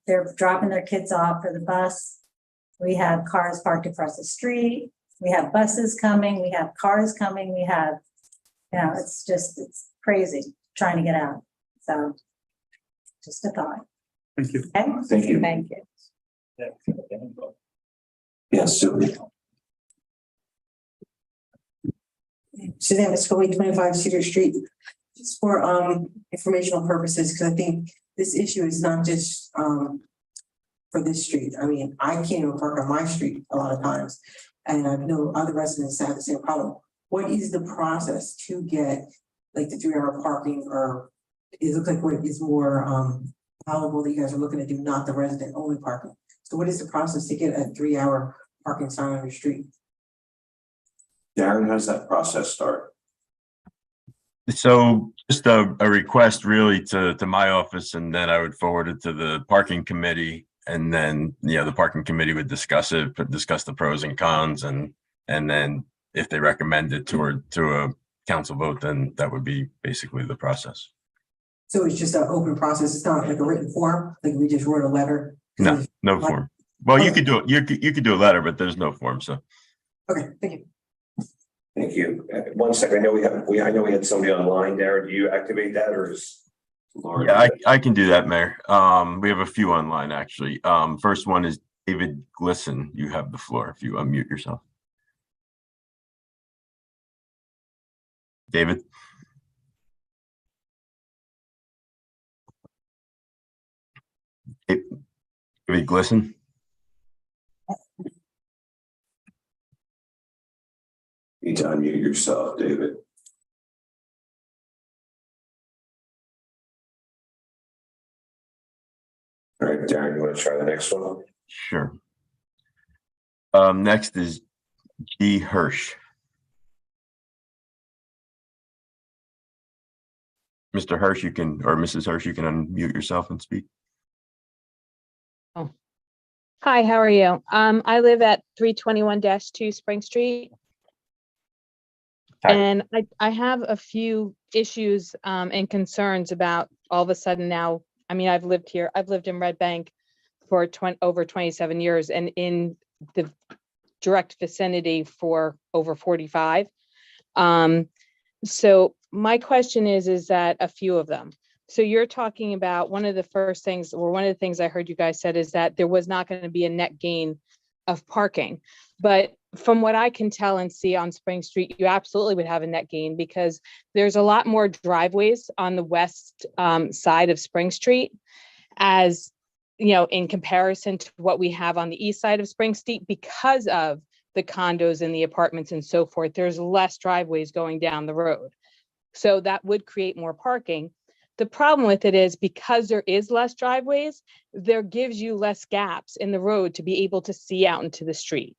They're dropping their kids off for the bus. We have cars parked across the street. We have buses coming. We have cars coming. We have, it's crazy trying to get out. So just a thought. Thank you. Okay? Thank you. Thank you. Yes, Sue. Suzanne Miscoli, 25 Cedar Street. Just for informational purposes, because I think this issue is not just for this street. I mean, I can't even park on my street a lot of times, and I know other residents have the same problem. What is the process to get like the 3-hour parking, or it looks like what is more palatable that you guys are looking to do, not the resident only parking? So what is the process to get a 3-hour parking sign on your street? Darren, how does that process start? So just a request really to my office, and then I would forward it to the parking committee. And then, the parking committee would discuss the pros and cons, and then if they recommend it to a council vote, then that would be basically the process. So it's just an open process. It's not like a written form, like we just wrote a letter. No form. Well, you could do it. You could do a letter, but there's no form. So. Okay, thank you. Thank you. 1 second. I know we had somebody online. Darren, do you activate that, or is Laura? Yeah, I can do that, Mayor. We have a few online, actually. First one is David Glisson. You have the floor if you unmute yourself. David? David Glisson? You need to unmute yourself, David. All right, Darren, you want to try the next one? Sure. Next is G. Hirsch. Mr. Hirsch, or Mrs. Hirsch, you can unmute yourself and speak. Hi, how are you? I live at 321-2 Spring Street. Hi. And I have a few issues and concerns about all of a sudden now. I mean, I've lived in Red Bank for over 27 years, and in the direct vicinity for over 45. So my question is that a few of them. So you're talking about one of the things I heard you guys said is that there was not going to be a net gain of parking. But from what I can tell and see on Spring Street, you absolutely would have a net gain, because there's a lot more driveways on the west side of Spring Street, as in comparison to what we have on the east side of Spring Street, because of the condos and the apartments and so forth. There's less driveways going down the road. So that would create more parking. The problem with it is, because there is less driveways, there gives you less gaps in the road to be able to see out into the street.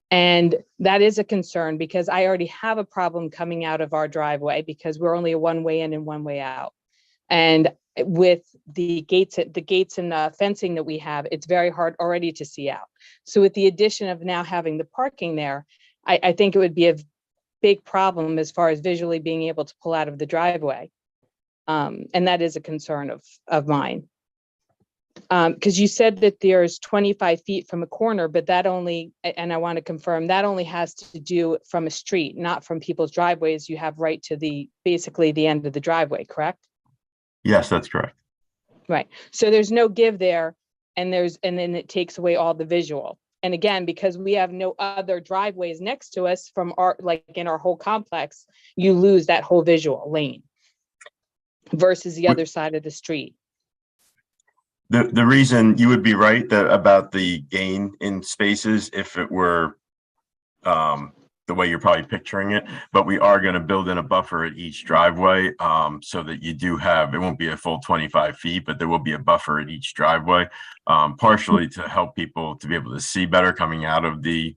And that is a concern, because I already have a problem coming out of our driveway, because we're only a one-way in and one-way out. And with the gates and the fencing that we have, it's very hard already to see out. So with the addition of now having the parking there, I think it would be a big problem as far as visually being able to pull out of the driveway. And that is a concern of mine. Because you said that there's 25 feet from a corner, but that only, and I want to confirm, that only has to do from a street, not from people's driveways. You have right to basically the end of the driveway, correct? Yes, that's correct. Right. So there's no give there, and then it takes away all the visual. And again, because we have no other driveways next to us from our, like in our whole complex, you lose that whole visual lane versus the other side of the street. The reason you would be right that about the gain in spaces if it were the way you're probably picturing it, but we are going to build in a buffer at each driveway so that you do have, it won't be a full 25 feet, but there will be a buffer at each driveway, partially to help people to be able to see better coming out of the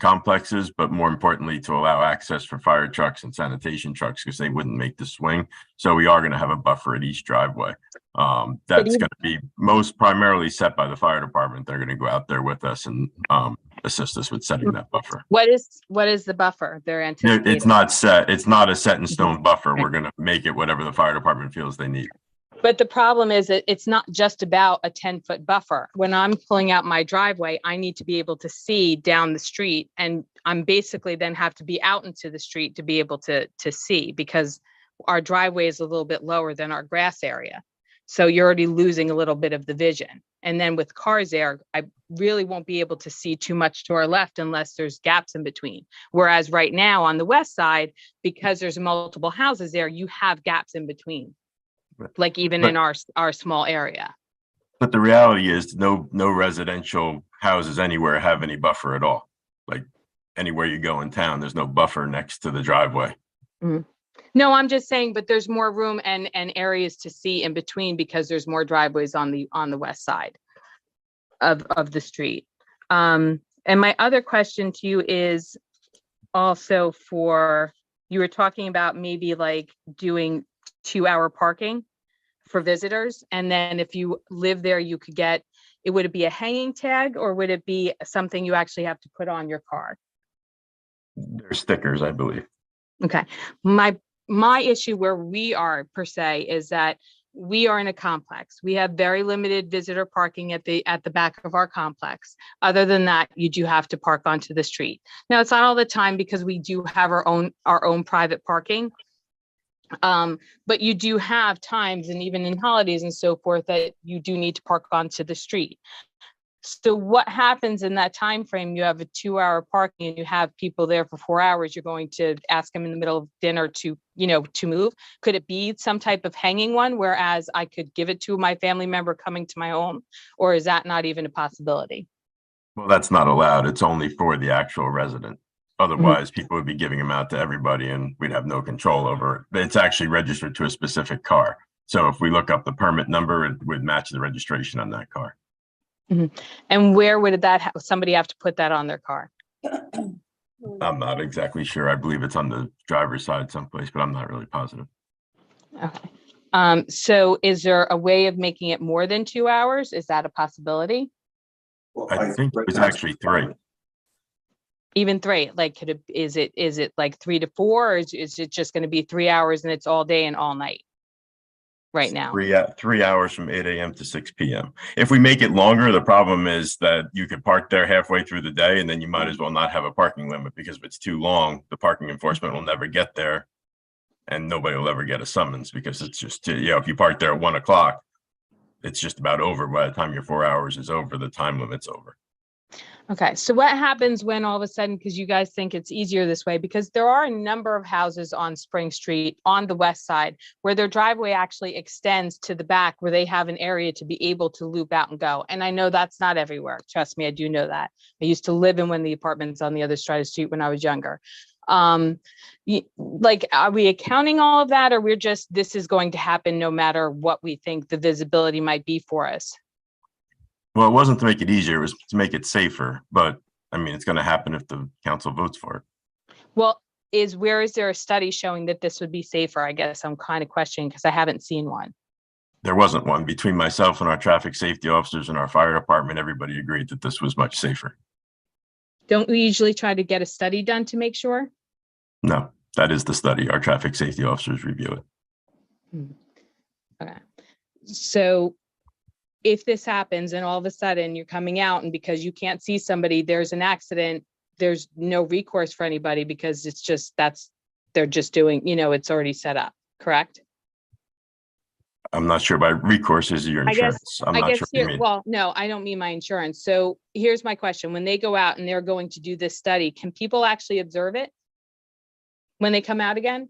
complexes, but more importantly to allow access for fire trucks and sanitation trucks because they wouldn't make the swing. So we are going to have a buffer at each driveway. That's going to be most primarily set by the fire department. They're going to go out there with us and assist us with setting that buffer. What is the buffer they're anticipating? It's not set. It's not a set in stone buffer. We're going to make it whatever the fire department feels they need. But the problem is that it's not just about a 10-foot buffer. When I'm pulling out my driveway, I need to be able to see down the street, and I'm basically then have to be out into the street to be able to see, because our driveway is a little bit lower than our grass area. So you're already losing a little bit of the vision. And then with cars there, I really won't be able to see too much to our left unless there's gaps in between. Whereas right now on the west side, because there's multiple houses there, you have gaps in between. Like even in our small area. But the reality is no residential houses anywhere have any buffer at all. Like anywhere you go in town, there's no buffer next to the driveway. Mm-hmm. No, I'm just saying, but there's more room and areas to see in between because there's more driveways on the west side of the street. And my other question to you is also for, you were talking about maybe like doing 2-hour parking for visitors. And then if you live there, you could get, would it be a hanging tag or would it be something you actually have to put on your car? They're stickers, I believe. Okay. My issue where we are per se is that we are in a complex. We have very limited visitor parking at the back of our complex. Other than that, you do have to park onto the street. Now, it's not all the time because we do have our own private parking. But you do have times, and even in holidays and so forth, that you do need to park onto the street. So what happens in that time frame? You have a 2-hour parking and you have people there for 4 hours. You're going to ask them in the middle of dinner to move. Could it be some type of hanging one, whereas I could give it to my family member coming to my home, or is that not even a possibility? Well, that's not allowed. It's only for the actual resident. Otherwise, people would be giving them out to everybody and we'd have no control over it. But it's actually registered to a specific car. So if we look up the permit number, it would match the registration on that car. Mm-hmm. And where would somebody have to put that on their car? I'm not exactly sure. I believe it's on the driver's side someplace, but I'm not really positive. Okay. So is there a way of making it more than 2 hours? Is that a possibility? I think it was actually 3. Even 3, like, is it like 3 to 4, or is it just going to be 3 hours and it's all day and all night right now? 3 hours from 8 a.m. to 6 p.m. If we make it longer, the problem is that you could park there halfway through the day and then you might as well not have a parking limit, because if it's too long, the parking enforcement will never get there and nobody will ever get a summons, because it's just, if you park there at 1 o'clock, it's just about over. By the time your 4 hours is over, the time limit's over. Okay, so what happens when all of a sudden, because you guys think it's easier this way, because there are a number of houses on Spring Street on the west side where their driveway actually extends to the back, where they have an area to be able to loop out and go. And I know that's not everywhere. Trust me, I do know that. I used to live in one of the apartments on the other side of the street when I was younger. Like, are we accounting all of that, or this is going to happen no matter what we think the visibility might be for us? Well, it wasn't to make it easier, it was to make it safer, but I mean, it's going to happen if the council votes for it. Well, where is there a study showing that this would be safer? I guess I'm kind of questioning because I haven't seen one. There wasn't one. Between myself and our traffic safety officers and our fire department, everybody agreed that this was much safer. Don't we usually try to get a study done to make sure? No, that is the study. Our traffic safety officers review it. Okay. So if this happens and all of a sudden you're coming out and because you can't see somebody, there's an accident, there's no recourse for anybody because it's just, they're just doing, it's already set up, correct? I'm not sure by recourse is your I guess, insurance. I'm I not guess sure what you here, mean. well, no, I don't mean my insurance. So here's my question. When they go out and they're going to do this study, can people actually observe it? When they come out again?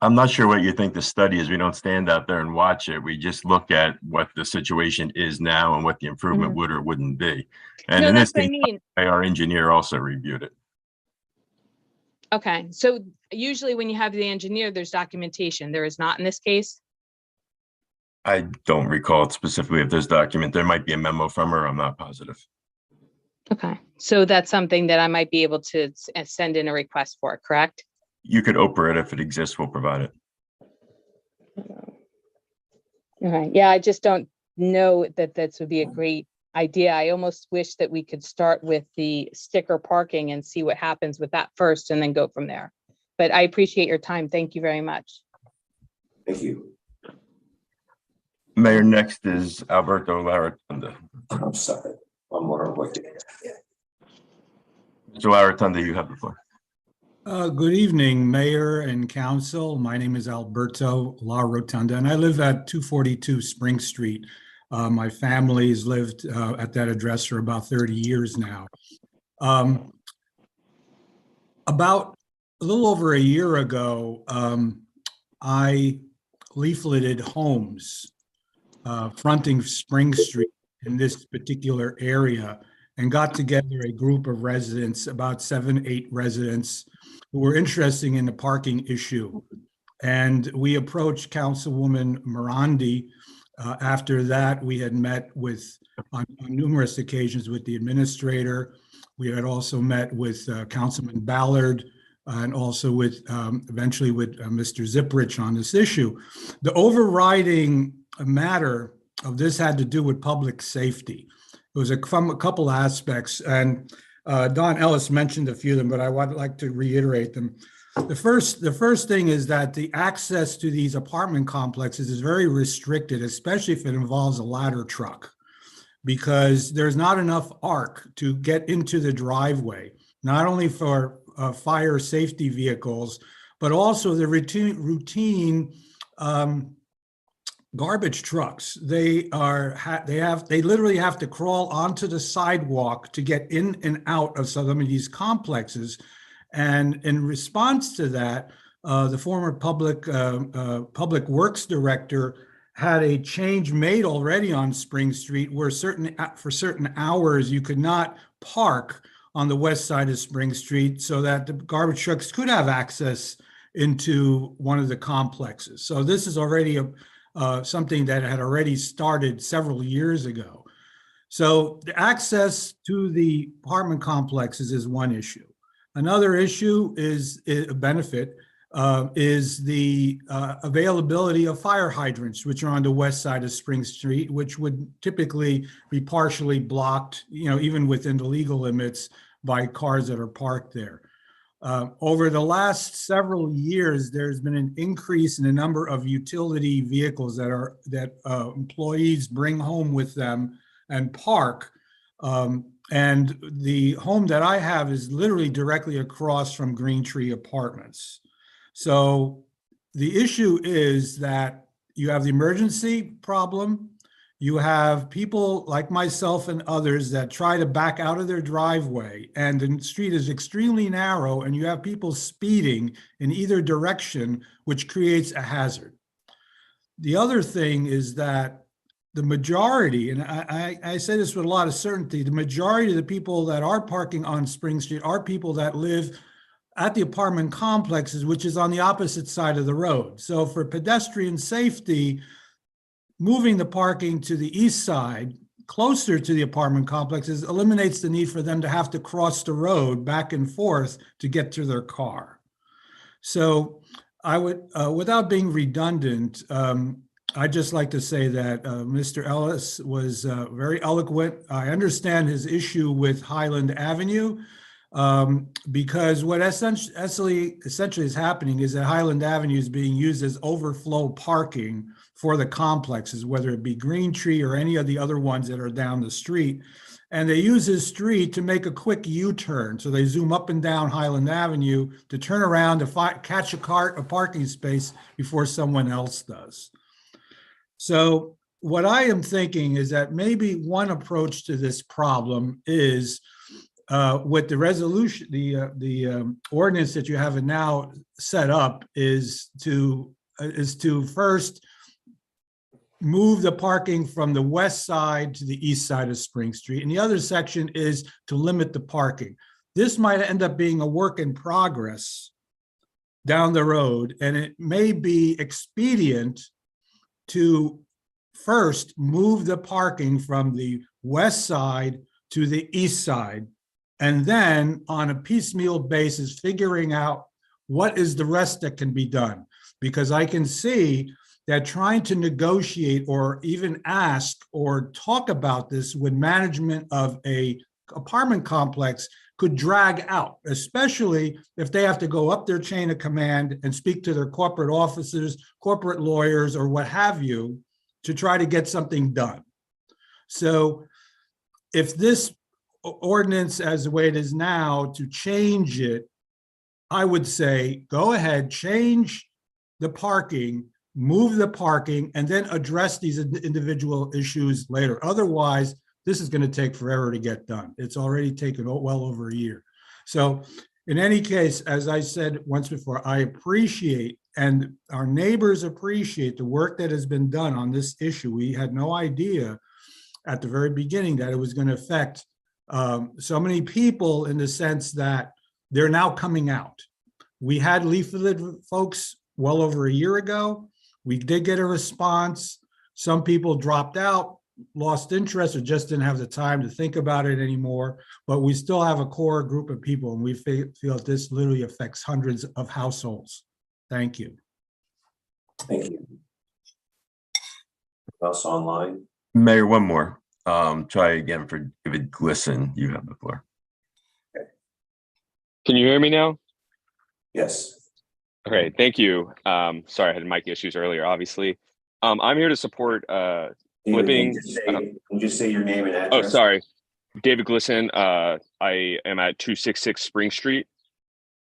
I'm not sure what you think the study is. We don't stand out there and watch it. We just look at what the situation is now and what the improvement would or wouldn't be. And No, in this that's what I case, mean. our engineer also reviewed it. Okay, so usually when you have the engineer, there's documentation. There is not in this case. I don't recall specifically if there's document. There might be a memo from her. I'm not positive. Okay, so that's something that I might be able to send in a request for, correct? You could Oprah it if it exists. We'll provide it. Okay, yeah, I just don't know that this would be a great idea. I almost wish that we could start with the sticker parking and see what happens with that first and then go from there. But I appreciate your time. Thank you very much. Thank you. Mayor, next is Alberto Laratunda. I'm sorry. I'm more with you. Mr. Laratunda, you have the floor. Good evening, Mayor and Council. My name is Alberto La Rotunda, and I live at 242 Spring Street. My family's lived at that address for about 30 years now. About a little over a year ago, I leafleted homes fronting Spring Street in this particular area and got together a group of residents, about 7, 8 residents, who were interested in the parking issue. And we approached Councilwoman Morandi. After that, we had met with, on numerous occasions, with the administrator. We had also met with Councilman Ballard and also with, eventually with Mr. Ziprich on this issue. The overriding matter of this had to do with public safety. It was from a couple aspects, and Don Ellis mentioned a few of them, but I would like to reiterate them. The first thing is that the access to these apartment complexes is very restricted, especially if it involves a ladder truck, because there's not enough arc to get into the driveway, not only for fire safety vehicles, but also the routine garbage trucks. They literally have to crawl onto the sidewalk to get in and out of some of these complexes. And in response to that, the former public works director had a change made already on Spring Street where for certain hours you could not park on the west side of Spring Street so that the garbage trucks could have access into one of the complexes. So this is already something that had already started several years ago. So the access to the apartment complexes is one issue. Another issue is a benefit is the availability of fire hydrants, which are on the west side of Spring Street, which would typically be partially blocked, even within the legal limits by cars that are parked there. Over the last several years, there's been an increase in the number of utility vehicles that employees bring home with them and park. And the home that I have is literally directly across from Green Tree Apartments. So the issue is that you have the emergency problem. You have people like myself and others that try to back out of their driveway, and the street is extremely narrow, and you have people speeding in either direction, which creates a hazard. The other thing is that the majority, and I say this with a lot of certainty, the majority of the people that are parking on Spring Street are people that live at the apartment complexes, which is on the opposite side of the road. So for pedestrian safety, moving the parking to the east side, closer to the apartment complexes, eliminates the need for them to have to cross the road back and forth to get to their car. So I would, without being redundant, I'd just like to say that Mr. Ellis was very eloquent. I understand his issue with Highland Avenue, because what essentially is happening is that Highland Avenue is being used as overflow parking for the complexes, whether it be Green Tree or any of the other ones that are down the street. and they use this street to make a quick U-turn. So they zoom up and down Highland Avenue to turn around to catch a parking space before someone else does. So what I am thinking is that maybe one approach to this problem is with the resolution, the ordinance that you have now set up is to first move the parking from the west side to the east side of Spring Street. And the other section is to limit the parking. This might end up being a work in progress down the road, and it may be expedient to first move the parking from the west side to the east side, and then on a piecemeal basis, figuring out what is the rest that can be done. Because I can see that trying to negotiate or even ask or talk about this with management of a apartment complex could drag out, especially if they have to go up their chain of command and speak to their corporate officers, corporate lawyers, or what have you, to try to get something done. So if this ordinance as the way it is now, to change it, I would say, go ahead, change the parking, move the parking, and then address these individual issues later. Otherwise, this is going to take forever to get done. It's already taken well over a year. So in any case, as I said once before, I appreciate and our neighbors appreciate the work that has been done on this issue. We had no idea at the very beginning that it was going to affect so many people, in the sense that they're now coming out. We had leaflet folks well over a year ago. We did get a response. Some people dropped out, lost interest, or just didn't have the time to think about it anymore. But we still have a core group of people, and we feel that this literally affects hundreds of households. Thank you. Thank you. Else online? Mayor, one more. Try again for David Glisson. You have the floor. Can you hear me now? Yes. Okay, thank you. Sorry, I had mic issues earlier, obviously. I'm here to support flipping. Can you just say your name and address? Oh, sorry. David Glisson. I am at 266 Spring Street.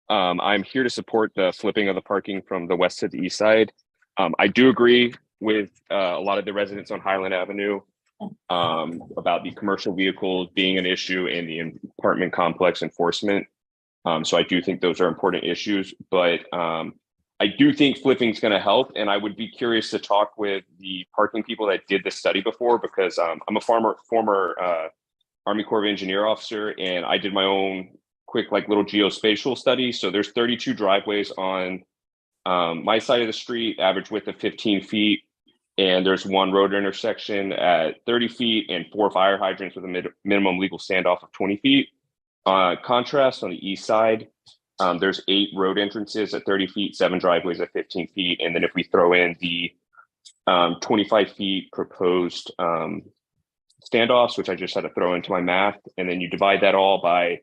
I'm here to support the flipping of the parking from the west to the east side. I do agree with a lot of the residents on Highland Avenue about the commercial vehicles being an issue in the apartment complex enforcement. So I do think those are important issues, but I do think flipping is going to help. And I would be curious to talk with the parking people that did this study before, because I'm a former Army Corps of Engineer officer, and I did my own quick little geospatial study. So there's 32 driveways on my side of the street, average width of 15 feet. And there's one road intersection at 30 feet and 4 fire hydrants with a minimum legal standoff of 20 feet. Contrast, on the east side, there's 8 road entrances at 30 feet, 7 driveways at 15 feet. And then if we throw in the 25 feet proposed standoffs, which I just had to throw into my math, and then you divide that all by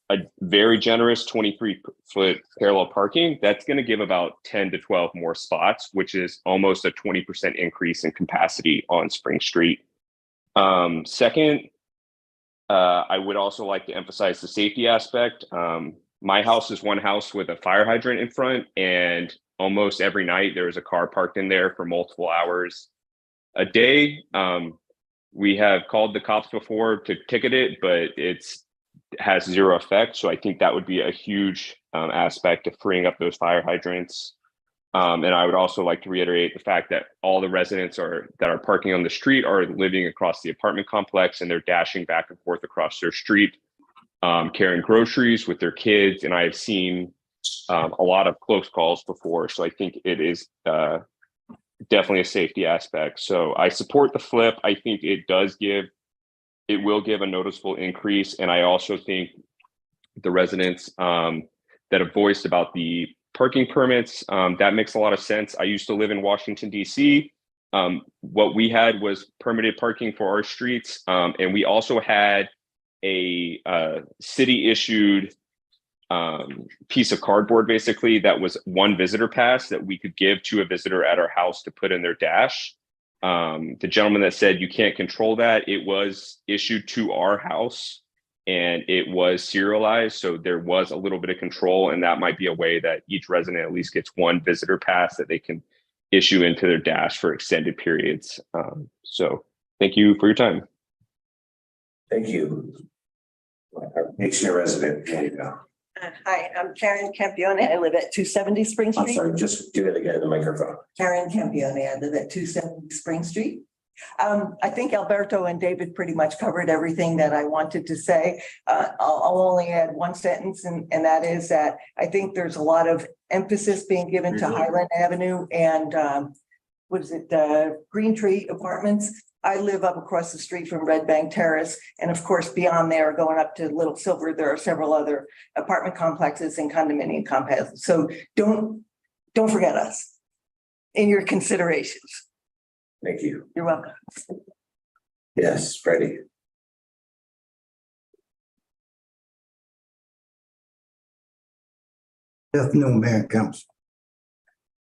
a very generous 23-foot parallel parking, that's going to give about 10 to 12 more spots, which is almost a 20% increase in capacity on Spring Street. Second, I would also like to emphasize the safety aspect. My house is one house with a fire hydrant in front, and almost every night there is a car parked in there for multiple hours a day. We have called the cops before to ticket it, but has zero effect. So I think that would be a huge aspect of freeing up those fire hydrants. And I would also like to reiterate the fact that all the residents that are parking on the street are living across the apartment complex, and they're dashing back and forth across their street, carrying groceries with their kids. And I have seen a lot of close calls before. So I think it is definitely a safety aspect. So I support the flip. I think it will give a noticeable increase. And I also think the residents that have voiced about the parking permits, that makes a lot of sense. I used to live in Washington, D.C. What we had was permitted parking for our streets. And we also had a city issued piece of cardboard, basically, that was one visitor pass that we could give to a visitor at our house to put in their dash. The gentleman that said you can't control that, it was issued to our house and it was serialized. So there was a little bit of control, and that might be a way that each resident at least gets one visitor pass that they can issue into their dash for extended periods. So thank you for your time. Thank you. Our Nation resident, there you go. Hi, I'm Karen Campione. I live at 270 Spring I'm Street. sorry, just do that again in the microphone. Karen Campione. I live at 270 Spring Street. I think Alberto and David pretty much covered everything that I wanted to say. I'll only add one sentence, and that is that I think there's a lot of emphasis being given to Highland Avenue and Green Tree Apartments. I live up across the street from Red Bank Terrace. And of course, beyond there, going up to Little Silver, there are several other apartment complexes and condominium complexes. So don't forget us in your considerations. Thank you. You're welcome. Yes, Freddie. Good afternoon, Mayor and Council.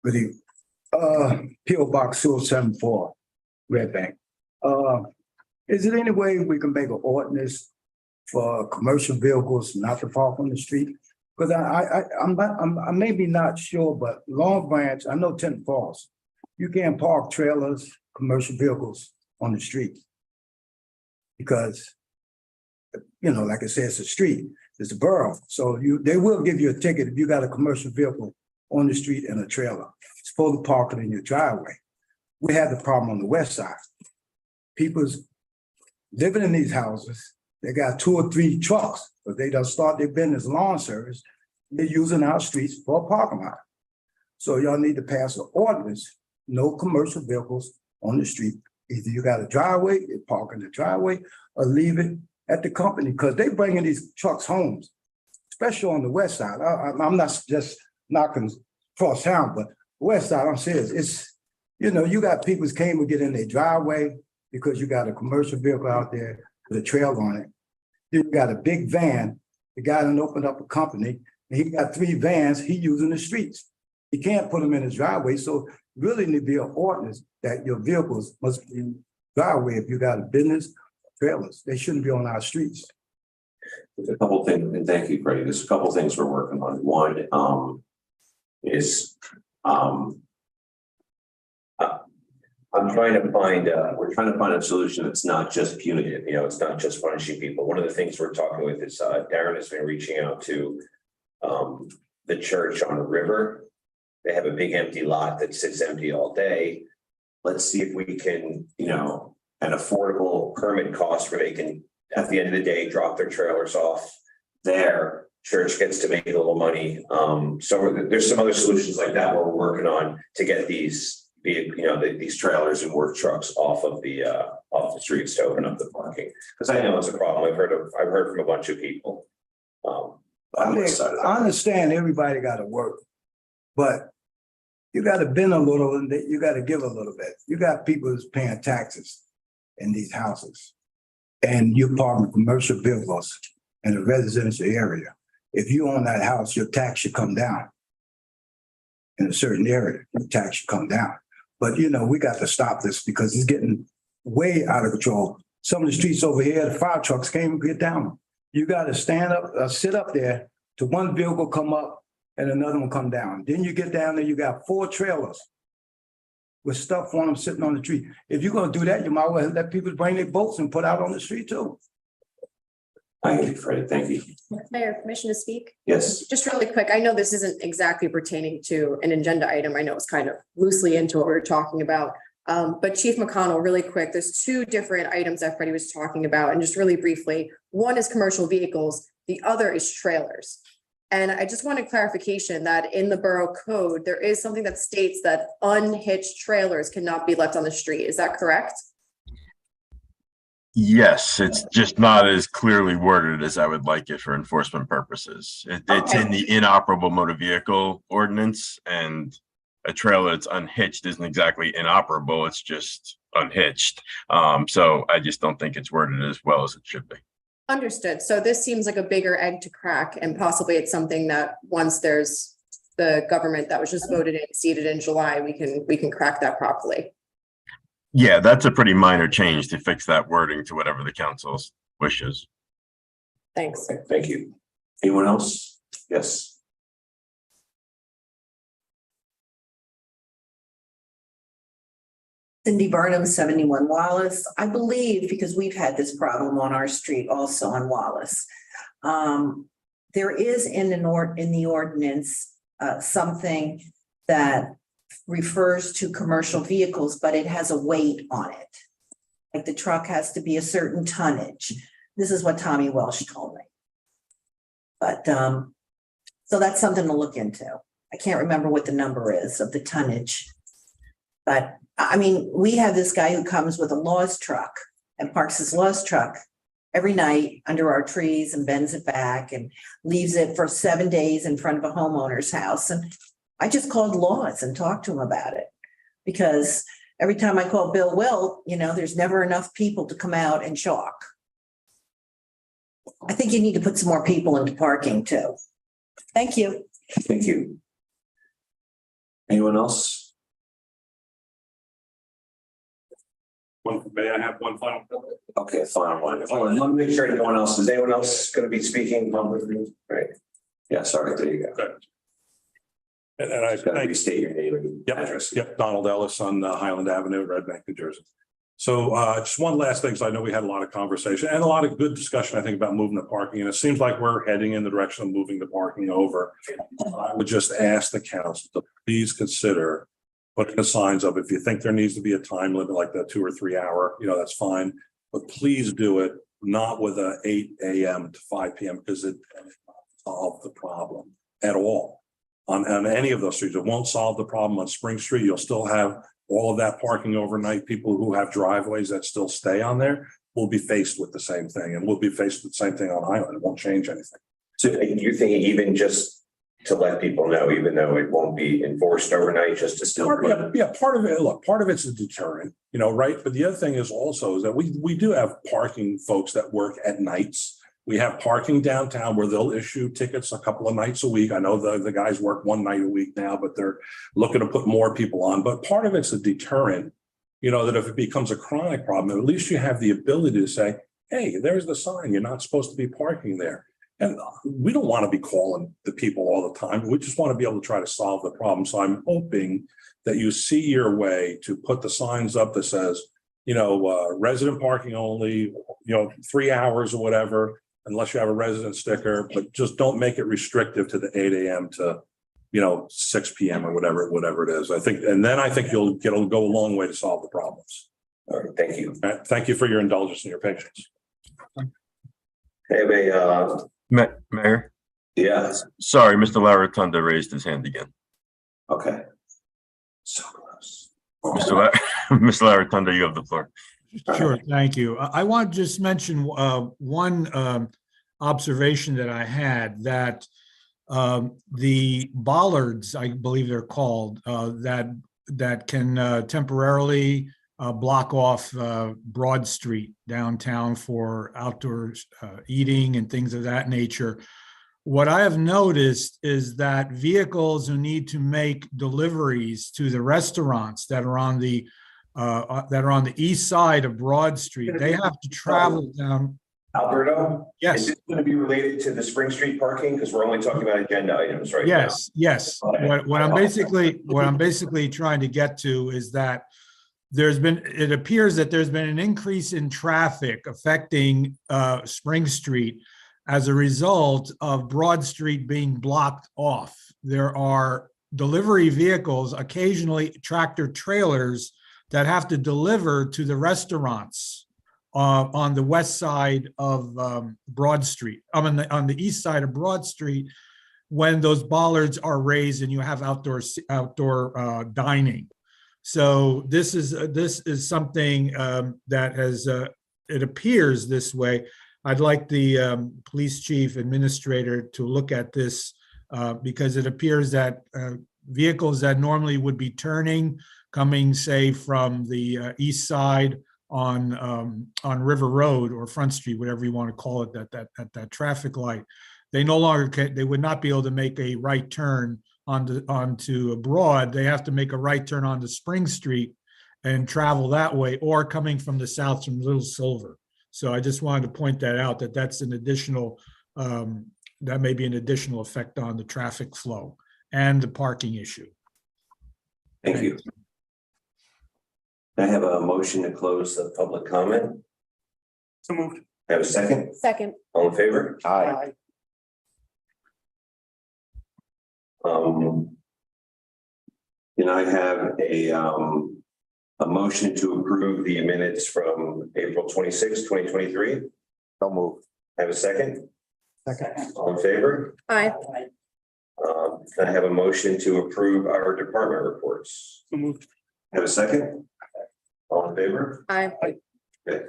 Good evening. P.O. Box 274, Red Bank. Is there any way we can make an ordinance for commercial vehicles not to park on the street? Because I'm maybe not sure, but Long Branch, I know Tenton Falls, you can't park trailers, commercial vehicles on the street. Because, you know, like I said, it's a street, it's a borough. So they will give you a ticket if you got a commercial vehicle on the street and a trailer. It's supposed to park it in your driveway. We had the problem on the west side. People's living in these houses, they got 2 or 3 trucks, but they done start their business lawn service. They're using our streets for a parking lot. So y'all need to pass an ordinance, no commercial vehicles on the street. Either you got a driveway, they park in the driveway, or leave it at the company, because they bringing these trucks home, especially on the west side. I'm not just knocking cross town, but west side, I'm serious. It's, you know, you got people came to get in their driveway because you got a commercial vehicle out there with a trailer on it. Then you got a big van. The guy done opened up a company, and he got 3 vans he using the streets. He can't put them in his driveway, so really need to be an ordinance that your vehicles must be in the driveway if you got a business, trailers. They shouldn't be on our streets. There's a couple things, and thank you, Freddie. There's a couple things we're working on. One is I'm trying to find, we're trying to find a solution that's not just punitive, you know, it's not just punishing people. One of the things we're talking with is Darren has been reaching out to the church on the river. They have a big empty lot that sits empty all day. Let's see if we can, you know, an affordable permit cost where they can, at the end of the day, drop their trailers off there. Church gets to make a little money. So there's some other solutions like that we're working on to get these, these trailers and work trucks off the streets to open up the parking. Because I know it's a problem. I've heard from a bunch of people. I mean, I understand everybody got to work, but you got to bend a little and you got to give a little bit. You got people who's paying taxes in these houses, and you park in commercial vehicles in a residential area. If you own that house, your tax should come down. In a certain area, your tax should come down. But you know, we got to stop this because it's getting way out of control. Some of the streets over here, the fire trucks can't even get down. You got to stand up, sit up there to one vehicle come up and another one come down. Then you get down there, you got 4 trailers with stuff on them sitting on the street. If you're going to do that, you might well let people bring their boats and put out on the street too. Thank you, Freddie. Thank you. Mayor, permission to speak? Yes. Just really quick, I know this isn't exactly pertaining to an agenda item. I know it's kind of loosely into what we're talking about. But Chief McConnell, really quick, there's 2 different items that Freddie was talking about. And just really briefly, one is commercial vehicles, the other is trailers. And I just wanted clarification that in the borough code, there is something that states that unhitched trailers cannot be left on the street. Is that correct? Yes, it's just not as clearly worded as I would like it for enforcement purposes. It's in the inoperable motor vehicle ordinance, and a trailer that's unhitched isn't exactly inoperable, it's just unhitched. So I just don't think it's worded as well as it should be. Understood. So this seems like a bigger egg to crack, and possibly it's something that once there's the government that was just voted in, seated in July, we can crack that properly. Yeah, that's a pretty minor change to fix that wording to whatever the council's wishes. Thanks. Thank you. Anyone else? Yes. Cindy Burnham, 71 Wallace. I believe, because we've had this problem on our street also on Wallace. There is in the ordinance, something that refers to commercial vehicles, but it has a weight on it. Like the truck has to be a certain tonnage. This is what Tommy Welsh told me. But, so that's something to look into. I can't remember what the number is of the tonnage. But I mean, we have this guy who comes with a Laws truck and parks his Laws truck every night under our trees and bends it back and leaves it for 7 days in front of a homeowner's house. And I just called Laws and talked to him about it, because every time I call Bill Wilt, there's never enough people to come out and chalk. I think you need to put some more people into parking too. Thank you. Thank you. Anyone else? May I have one final? Okay, final one. Hold on, let me make sure anyone else, is anyone else going to be speaking publicly? Right. Yeah, sorry, there you go. And I Just gotta restate your name and address. Yep, Donald Ellis on Highland Avenue, Red Bank, New Jersey. So just one last thing, so I know we had a lot of conversation and a lot of good discussion, I think, about moving the parking, and it seems like we're heading in the direction of moving the parking over. I would just ask the council to please consider putting the signs up. If you think there needs to be a time limit, like the 2 or 3 hour, that's fine. But please do it not with a 8 a.m. to 5 p.m. because it doesn't solve the problem at all. On any of those streets, it won't solve the problem. On Spring Street, you'll still have all of that parking overnight. People who have driveways that still stay on there will be faced with the same thing, and we'll be faced with the same thing on Highland. It won't change anything. So you're thinking even just to let people know, even though it won't be enforced overnight, just to still. Part of it, look, part of it's a deterrent, right? But the other thing is also is that we do have parking folks that work at nights. We have parking downtown where they'll issue tickets a couple of nights a week. I know the guys work one night a week now, but they're looking to put more people on. But part of it's a deterrent, that if it becomes a chronic problem, at least you have the ability to say, hey, there's the sign. You're not supposed to be parking there. And we don't want to be calling the people all the time. We just want to be able to try to solve the problem. So I'm hoping that you see your way to put the signs up that says, resident parking only, 3 hours or whatever, unless you have a resident sticker, but just don't make it restrictive to the 8 a.m. to, 6 p.m. or whatever it is. I think it'll go a long way to solve the problems. All right, thank you. All right, thank you for your indulgence and your patience. Hey, Mayor? Yeah. Sorry, Mr. Laratunda raised his hand again. Okay. So close. Mr. Laratunda, you have the floor. Sure, thank you. I want to just mention one observation that I had, that the bollards, I believe they're called, that can temporarily block off Broad Street downtown for outdoors eating and things of that nature. What I have noticed is that vehicles who need to make deliveries to the restaurants that are on the east side of Broad Street, they have to travel down. Alberto? Yes. Is this going to be related to the Spring Street parking? Because we're only talking about agenda items right now. Yes. What I'm basically trying to get to is that it appears that there's been an increase in traffic affecting Spring Street as a result of Broad Street being blocked off. There are delivery vehicles, occasionally tractor trailers, that have to deliver to the restaurants on the west side of Broad Street, on the east side of Broad Street, when those bollards are raised and you have outdoor dining. So this is something that has, it appears this way. I'd like the police chief administrator to look at this because it appears that vehicles that normally would be coming, say, from the east side on River Road or Front Street, whatever you want to call it, that traffic light, they no longer they would not be able to make a right turn onto Broad. They have to make a right turn onto Spring Street and travel that way, or coming from the south from Little Silver. So I just wanted to point that out, that that's an additional, that may be an additional effect on the traffic flow and the parking issue. Thank you. I have a motion to close the public comment. So moved. Have a second? Second. All in favor? Aye. Can I have a motion to approve the minutes from April 26, 2023? So moved. Have a second? Second. All in favor? Aye. Can I have a motion to approve our department reports? So moved. Have a second? All in favor? Aye. Okay.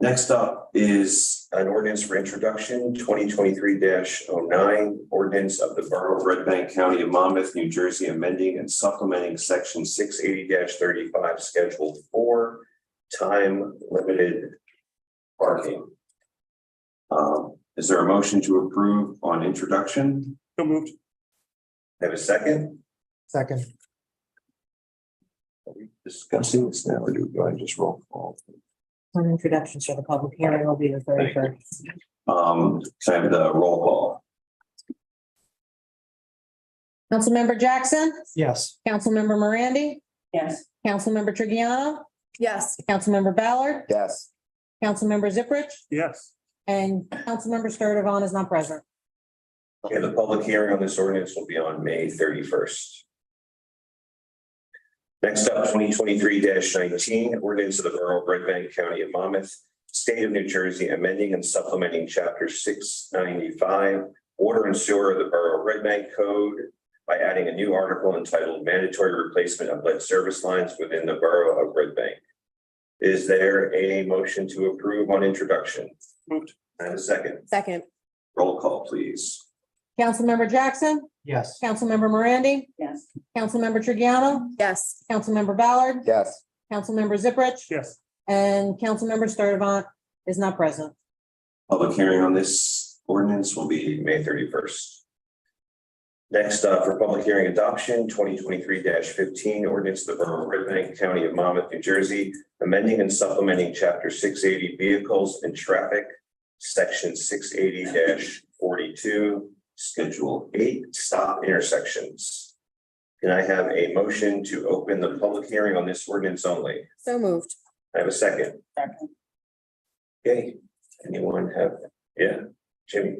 Next up is an ordinance for introduction, 2023-09, ordinance of the Borough of Red Bank, County of Monmouth, New Jersey, amending and supplementing section 680-35, Schedule 4, time limited parking. Is there a motion to approve on introduction? So moved. Have a second? Second. Are we discussing this now, or do we go ahead and just roll call? On introductions for the public hearing will be the 31st. Can I have the roll call? Councilmember Jackson, Yes. Councilmember Morandi, Yes. Councilmember Trigiano, Yes. Councilmember Ballard, Yes. Councilmember Ziprich, Yes. and Councilmember Sturdivant is not present. Okay, the public hearing on this ordinance will be on May 31st. Next up, 2023-19, ordinance of the Borough of Red Bank, County of Monmouth, State of New Jersey, amending and supplementing Chapter 695, Water and Sewer of the Borough of Red Bank Code by adding a new article entitled Mandatory Replacement of Lead Service Lines within the Borough of Red Bank. Is there a motion to approve on introduction? Moved. And a second? Second. Roll call, please. Councilmember Jackson, Yes. Councilmember Morandi, Yes. Councilmember Trigiano, Yes. Councilmember Ballard, Yes. Councilmember Ziprich, Yes. and Councilmember Sturdivant is not present. Public hearing on this ordinance will be May 31st. Next up for public hearing adoption, 2023-15, ordinance of the Borough of Red Bank, County of Monmouth, New Jersey, amending and supplementing Chapter 680 Vehicles and Traffic, Section 680-42, Schedule 8, Stop Intersections. Can I have a motion to open the public hearing on this ordinance only? So moved. I have a second. Second. Okay, anyone have, yeah, Jimmy?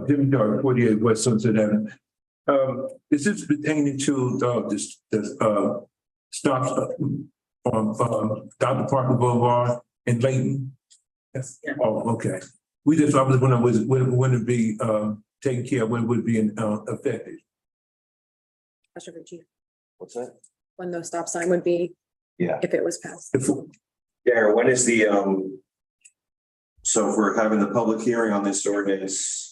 Jimmy Dart, 48 West Sunset Avenue. Is this pertaining to the stops on Dr. Parker Boulevard in Layton? Yes. Oh, okay. We just, I was wondering, when it be taken care of, when it would be affected? Question for Chief. What's that? When the stop sign would be, Yeah. if it was passed. Darren, when is the, so if we're having the public hearing on this ordinance,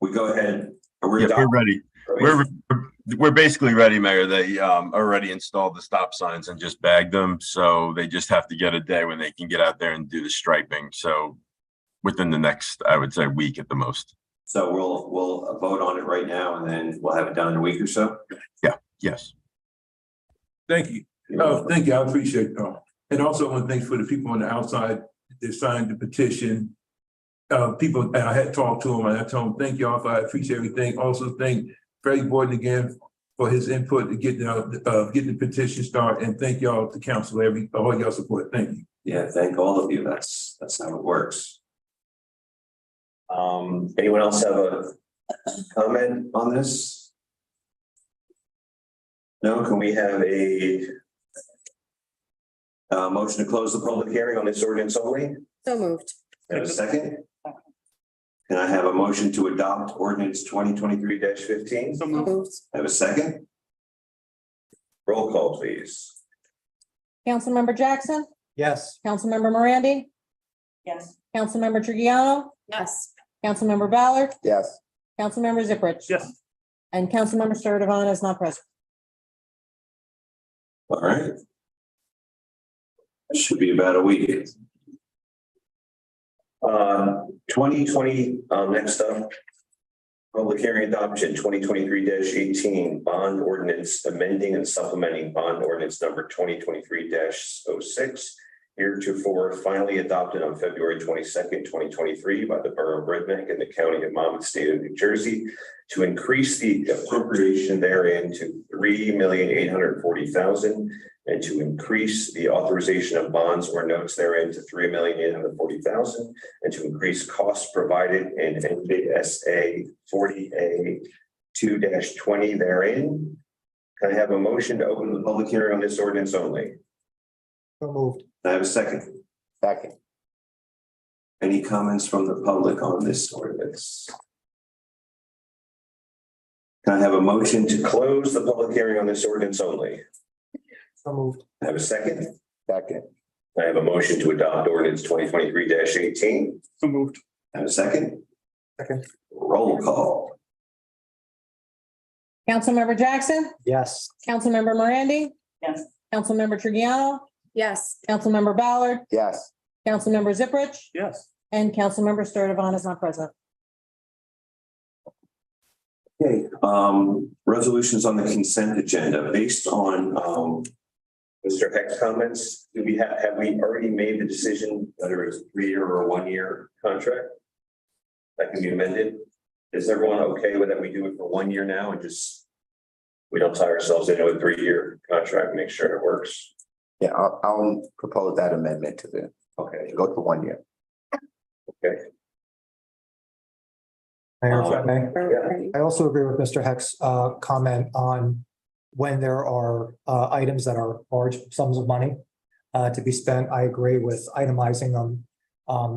we go ahead. Yeah, we're ready. We're basically ready, Mayor. They already installed the stop signs and just bagged them. So they just have to get a day when they can get out there and do the striping. So within the next, I would say, week at the most. So we'll vote on it right now and then we'll have it done in a week or so? Yeah, yes. Thank you. Oh, thank you. I appreciate it. And also I want to thank for the people on the outside that signed the petition. People, I had talked to them and I told them, thank y'all, I appreciate everything. Also thank Freddie Boyden again for his input to get the petition started, and thank y'all to council, all y'all support. Thank you. Yeah, thank all of you. That's how it works. Anyone else have a comment on this? No, can we have a motion to close the public hearing on this ordinance only? So moved. Have a second? Can I have a motion to adopt ordinance 2023-15? So moved. Have a second? Roll call, please. Councilmember Jackson, Yes. Councilmember Morandi, Yes. Councilmember Trigiano, Yes. Councilmember Ballard, Yes. Councilmember Ziprich. Yes. And Councilmember Sturdivant is not present. All right. Should be about a week. 2020, next up. Public hearing adoption 2023-18 bond ordinance amending and supplementing bond ordinance number 2023-06. Heretofore finally adopted on February 22nd, 2023 by the Borough of Red Bank and the County of Monmouth, State of New Jersey, to increase the appropriation therein to $3,840,000 and to increase the authorization of bonds or notes therein to $3,840,000 and to increase costs provided in NJSA 40A 2-20 therein. Can I have a motion to open the public hearing on this ordinance only? So moved. Can I have a second? Second. Any comments from the public on this ordinance? Can I have a motion to close the public hearing on this ordinance only? So moved. Can I have a second? Second. I have a motion to adopt ordinance 2023-18. So moved. Have a second? Second. Roll call. Councilmember Jackson, Yes. Councilmember Morandi, Yes. Councilmember Trujillo, Yes. Councilmember Ballard, Yes. Councilmember Ziprich, Yes. and Councilmember Sturdivant is not present. Okay, resolutions on the consent agenda based on, Mr. Heck's comments. Do we have we already made the decision whether it's a 3-year or a 1-year contract? That can be amended. Is everyone okay with that? We do it for 1 year now and just, we don't tie ourselves into a 3-year contract, make sure it works. Yeah, I'll propose that amendment to the, Okay, go to 1 year. okay. Mayor, if I may. Yeah. I also agree with Mr. Heck's comment on when there are items that are large sums of money to be spent. I agree with itemizing them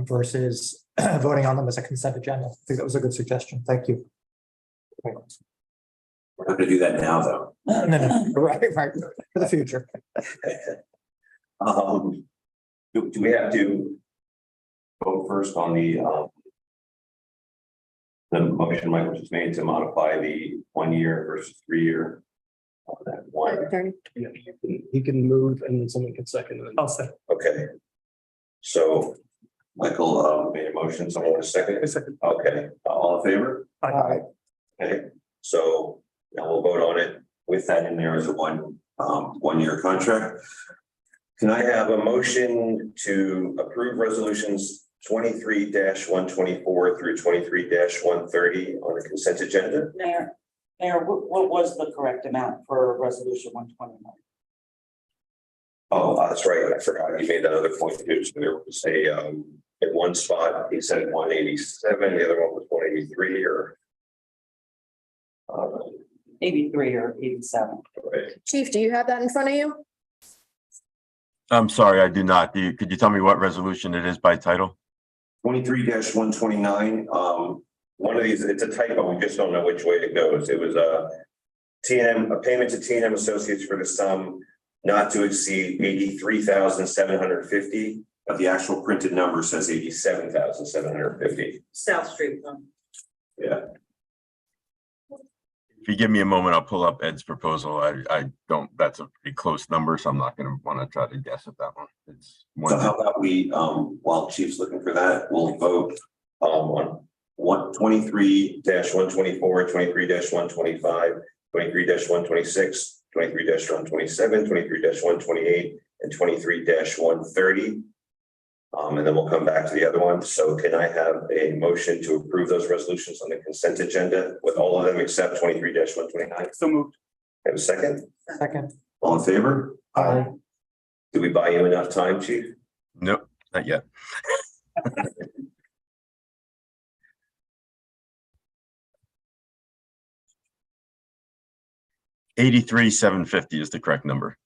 versus voting on them as a consent agenda. I think that was a good suggestion. Thank you. We're not gonna do that now, though. No, right, for the future. Do we have to vote first on the motion Michael just made to modify the 1 year versus 3-year? On that one, He can move and then someone can second it. I'll second. okay. So Michael made a motion, someone want to second it? Second. Okay, all in favor? Aye. Okay, so now we'll vote on it with that in there as a 1 year contract. Can I have a motion to approve resolutions 23-124 through 23-130 on the consent agenda? Mayor, what was the correct amount for resolution 129? Oh, that's right. I forgot. You made that other point too. So there was at one spot, he said 187, the other one was 183 or. 83 or 87. Right. Chief, do you have that in front of you? I'm sorry, I do not. Could you tell me what resolution it is by title? 23-129, one of these, it's a typo, we just don't know which way it goes. It was a payment to T&M Associates for the sum not to exceed 83,750, but the actual printed number says 87,750. South Street. Yeah. If you give me a moment, I'll pull up Ed's proposal. I don't, that's a pretty close number, so I'm not gonna want to try to guess at that one. It's So how about we, while Chief's looking for that, we'll vote on 23-124, 23-125, 23-126, 23-127, 23-128, and 23-130. And then we'll come back to the other one. So can I have a motion to approve those resolutions on the consent agenda with all of them except 23-129? So moved. Have a second? Second. All in favor? Aye. Did we buy you enough time, Chief? Nope, not yet. 83,750 is the correct number.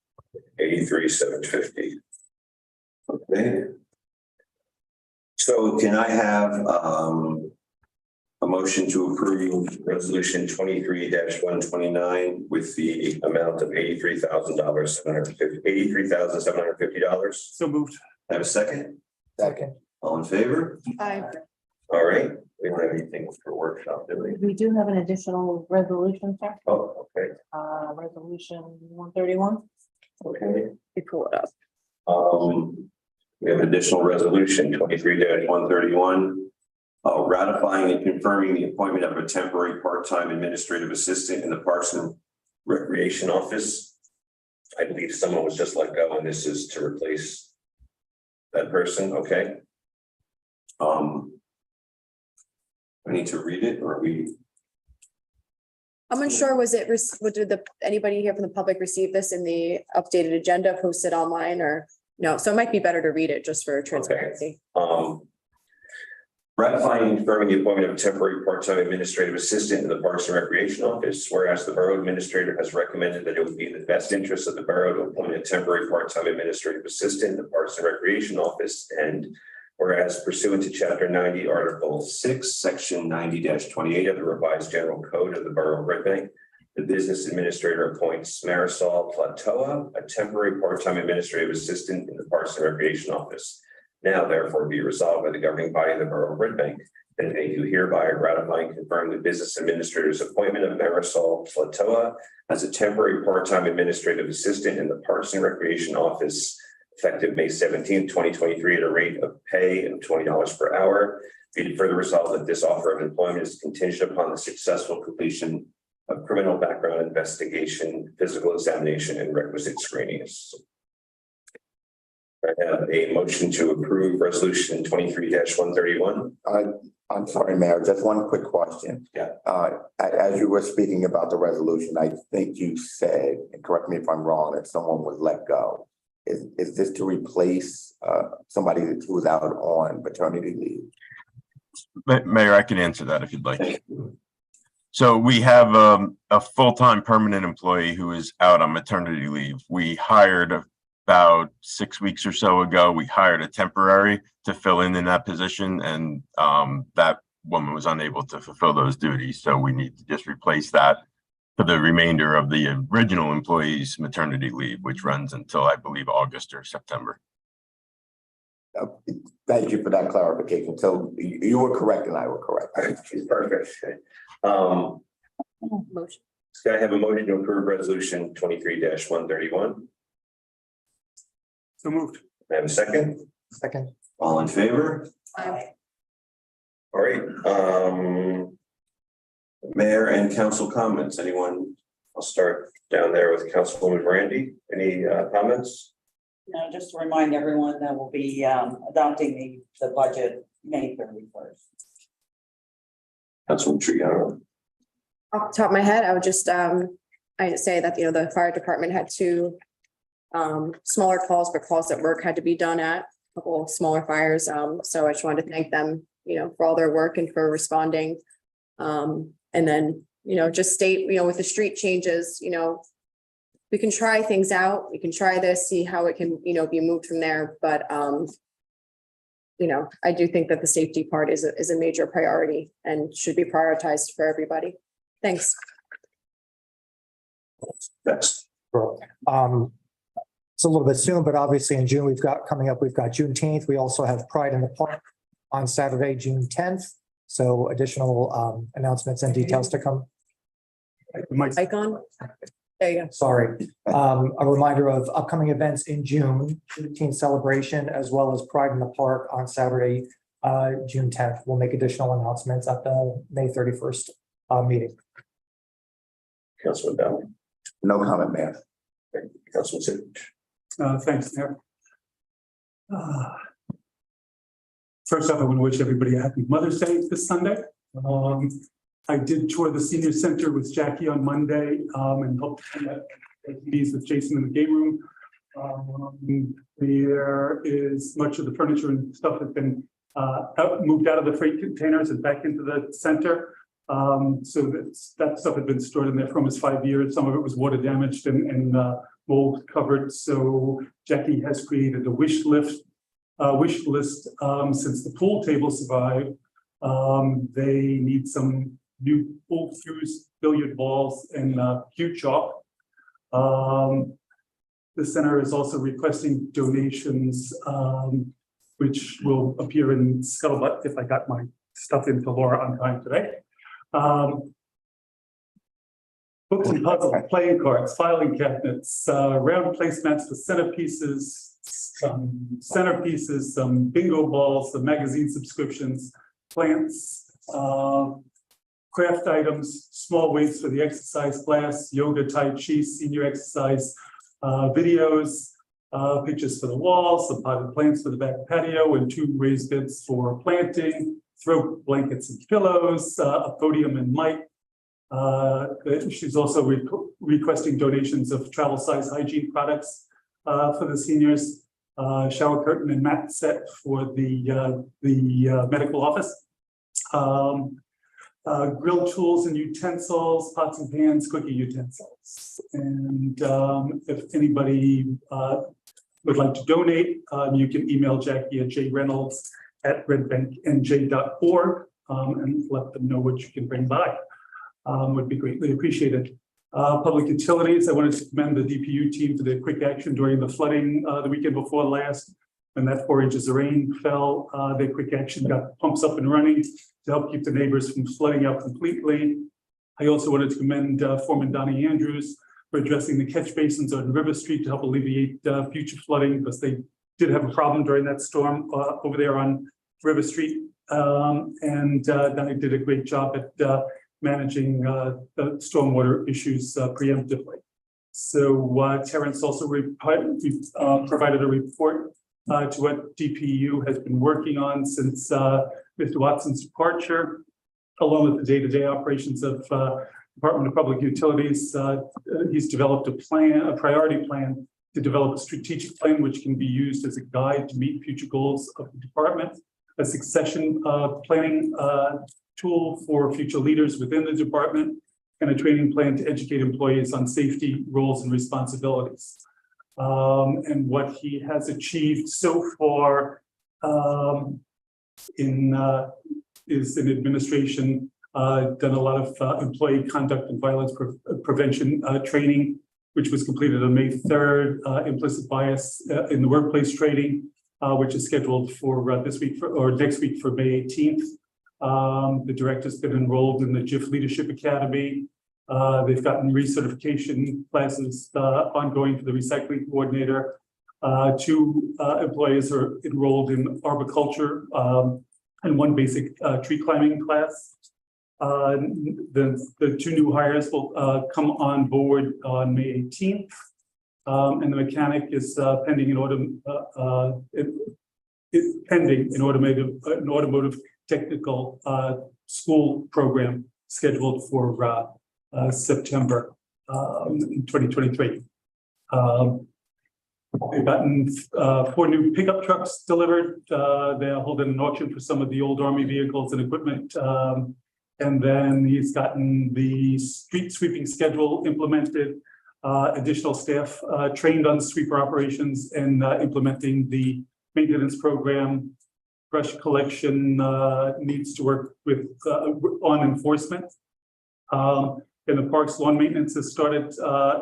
83,750. Okay. So can I have a motion to approve resolution 23-129 with the amount of $83,750? So moved. Have a second? Second. All in favor? Aye. All right. We don't have anything for workshop, do we? We do have an additional resolution, sir. Oh, okay. Resolution 131. Okay. You pull it up. We have additional resolution 23-131. Ratifying and confirming the appointment of a temporary part-time administrative assistant in the Parks and Recreation Office. I believe someone was just let go, and this is to replace that person. Okay. I need to read it, or we? I'm unsure, anybody here from the public receive this in the updated agenda posted online or no? So it might be better to read it just for transparency. Ratifying and confirming the appointment of a temporary part-time administrative assistant in the Parks and Recreation Office, whereas the Borough Administrator has recommended that it would be in the best interest of the Borough to appoint a temporary part-time administrative assistant in the Parks and Recreation Office, and whereas pursuant to Chapter 90, Article 6, Section 90-28 of the Revised General Code of the Borough of Red Bank, the Business Administrator appoints Marisol Platoa, a temporary part-time administrative assistant in the Parks and Recreation Office. Now therefore be resolved by the governing body of the Borough of Red Bank that they do hereby ratify and confirm the business administrator's appointment of Marisol Platoa as a temporary part-time administrative assistant in the Parks and Recreation Office effective May 17th, 2023 at a rate of pay of $20 per hour. Be it further resolved that this offer of employment is contingent upon the successful completion of criminal background investigation, physical examination, and requisite screenings. I have a motion to approve resolution 23-131. I'm sorry, Mayor, just one quick question. Yeah. As you were speaking about the resolution, I think you said, and correct me if I'm wrong, that someone was let go. Is this to replace somebody who was out on paternity leave? Mayor, I can answer that if you'd like. So we have a full-time permanent employee who is out on maternity leave. We hired about 6 weeks or so ago, we hired a temporary to fill in that position, and that woman was unable to fulfill those duties. So we need to just replace that for the remainder of the original employee's maternity leave, which runs until, I believe, August or September. Thank you for that clarification. So you were correct and I were correct. Perfect. Motion. So I have a motion to approve resolution 23-131. So moved. I have a second. Second. All in favor? Aye. All right. Mayor and council comments. Anyone? I'll start down there with Councilwoman Brandy. Any comments? No, just to remind everyone that we'll be adopting the budget May 31st. Councilwoman Triano. Off the top of my head, I would just I'd say that, the fire department had two smaller calls, but calls at work had to be done at a couple of smaller fires. So I just wanted to thank them, for all their work and for responding. And then, just state, with the street changes, we can try things out. We can try this, see how it can, be moved from there. But, I do think that the safety part is a major priority and should be prioritized for everybody. Thanks. Next. It's a little bit soon, but obviously in June, we've got Juneteenth. We also have Pride in the Park on Saturday, June 10th. So additional announcements and details to come. Icon. There you go. Sorry. A reminder of upcoming events in June, Juneteenth celebration, as well as Pride in the Park on Saturday, June 10th. We'll make additional announcements at the May 31st meeting. Councilman Bell. No comment, Mayor. Councilman Sitch. Thanks, Mayor. First off, I want to wish everybody a happy Mother's Day this Sunday. I did tour the senior center with Jackie on Monday and helped meet with Jason in the game room. There is much of the furniture and stuff has been moved out of the freight containers and back into the center. So that stuff had been stored in there for almost 5 years. Some of it was water damaged and mold covered. So Jackie has created a wish list since the pool table survived. They need some new pool fuse billiard balls and cue chalk. The center is also requesting donations, which will appear in Scuttlebutt if I got my stuff into Laura on time today. books and puzzles, playing cards, filing cabinets, round placemats for centerpieces, some bingo balls, some magazine subscriptions, plants, craft items, small weights for the exercise class, yoga, tai chi, senior exercise, videos, pictures for the walls, some potted plants for the back patio, and 2 raised beds for planting, throw blankets and pillows, a podium and mic. She's also requesting donations of travel size hygiene products for the seniors, shower curtain and mat set for the medical office. Grill tools and utensils, pots and pans, cooking utensils. And if anybody would like to donate, you can email Jackie at jreynolds@redbanknj.org and let them know what you can bring by. Would be greatly appreciated. Public utilities, I wanted to commend the DPU team for their quick action during the flooding the weekend before last. When that 4 inches of rain fell, their quick action got pumps up and running to help keep the neighbors from flooding out completely. I also wanted to commend Foreman Donnie Andrews for addressing the catch basins on River Street to help alleviate future flooding, because they did have a problem during that storm over there on River Street. And Donnie did a great job at managing the stormwater issues preemptively. So Terrence also provided a report to what DPU has been working on since Mr. Watson's departure, along with the day-to-day operations of Department of Public Utilities. He's developed a priority plan to develop a strategic plan which can be used as a guide to meet future goals of the department, a succession planning tool for future leaders within the department, and a training plan to educate employees on safety, roles, and responsibilities. And what he has achieved so far is in administration, done a lot of employee conduct and violence prevention training, which was completed on May 3rd, implicit bias in the workplace training, which is scheduled for this week or next week for May 18th. The director's been enrolled in the JIF Leadership Academy. They've gotten recertification classes ongoing for the recycling coordinator. 2 employees are enrolled in arboriculture and 1 basic tree climbing class. The 2 new hires will come on board on May 18th. And the mechanic is pending an automotive technical school program scheduled for September 2023. They've gotten 4 new pickup trucks delivered. They're holding an auction for some of the old Army vehicles and equipment. And then he's gotten the street sweeping schedule implemented, additional staff trained on sweeper operations, and implementing the maintenance program. Brush collection needs to work with on enforcement. In the parks, lawn maintenance has started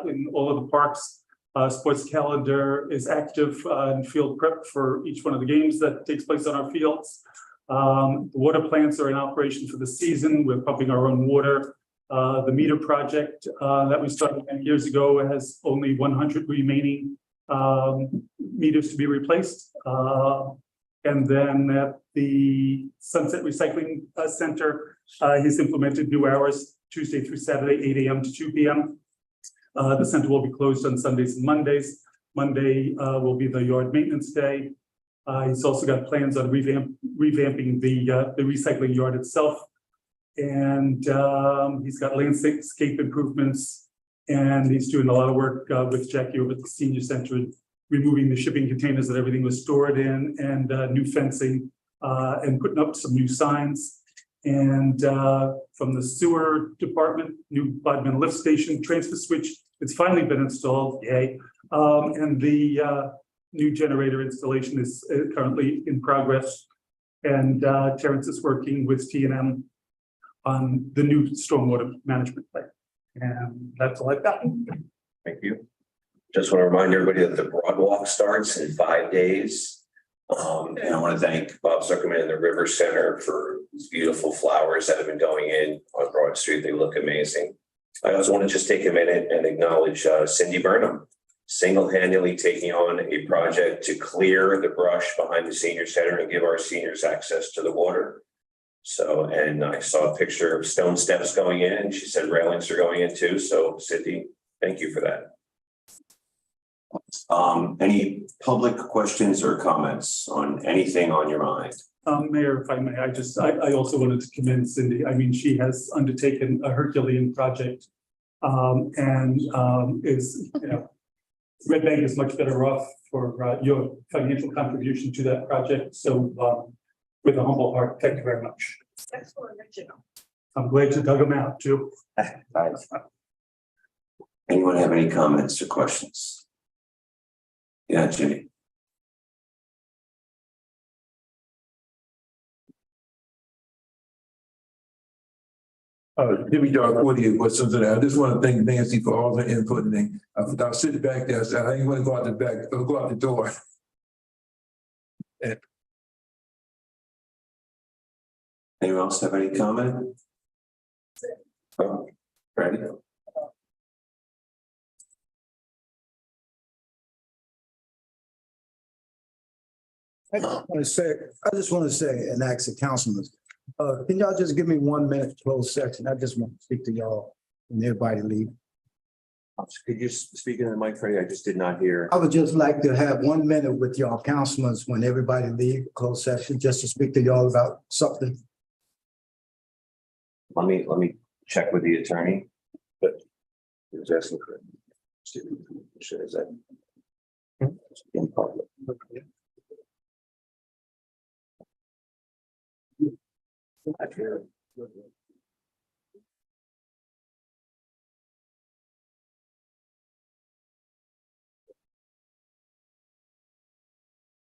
in all of the parks. Sports calendar is active and field prep for each one of the games that takes place on our fields. The water plants are in operation for the season. We're pumping our own water. The meter project that we started 10 years ago has only 100 remaining meters to be replaced. And then at the Sunset Recycling Center, he's implemented new hours Tuesday through Saturday, 8 a.m. to 2 p.m. The center will be closed on Sundays and Mondays. Monday will be the yard maintenance day. He's also got plans on revamping the recycling yard itself. And he's got landscape improvements, and he's doing a lot of work with Jackie over at the senior center, removing the shipping containers that everything was stored in, and new fencing and putting up some new signs. And from the sewer department, new Bodmin lift station, transfer switch, it's finally been installed, yay. And the new generator installation is currently in progress. And Terrence is working with T&M on the new stormwater management plan. And that's all I've got. Thank you. Just want to remind everybody that the Broad Walk starts in 5 days. And I want to thank Bob Zuckerman and the River Center for these beautiful flowers that have been going in on Broad Street. They look amazing. I also want to just take a minute and acknowledge Cindy Burnham, single-handedly taking on a project to clear the brush behind the senior center and give our seniors access to the water. So, and I saw a picture of stone steps going in, and she said railings are going in too. So Cindy, thank you for that. Any public questions or comments on anything on your mind? Mayor, if I may, I also wanted to commend Cindy. I mean, she has undertaken a Herculean project. Is, you know, Red Bank is much better off for your financial contribution to that project. So with a humble heart, thank you very much. That's so original. I'm glad you dug them out too. Thanks. Anyone have any comments or questions? Yeah, Jimmy. Jimmy Dark, 48 West Cincinnati. I just want to thank Nancy for all her input, and I was sitting back there, I said, I ain't want to go out the back, go out the door. Anyone else have any comment? Oh, ready? I just want to say and ask the councilman, can y'all just give me 1 minute closed section? I just want to speak to y'all and everybody leave. Could you speak in the mic, Freddie? I just did not hear. I would just like to have 1 minute with y'all councilmen when everybody leave closed session, just to speak to y'all about something. Let me check with the attorney, but is asking for is that in public?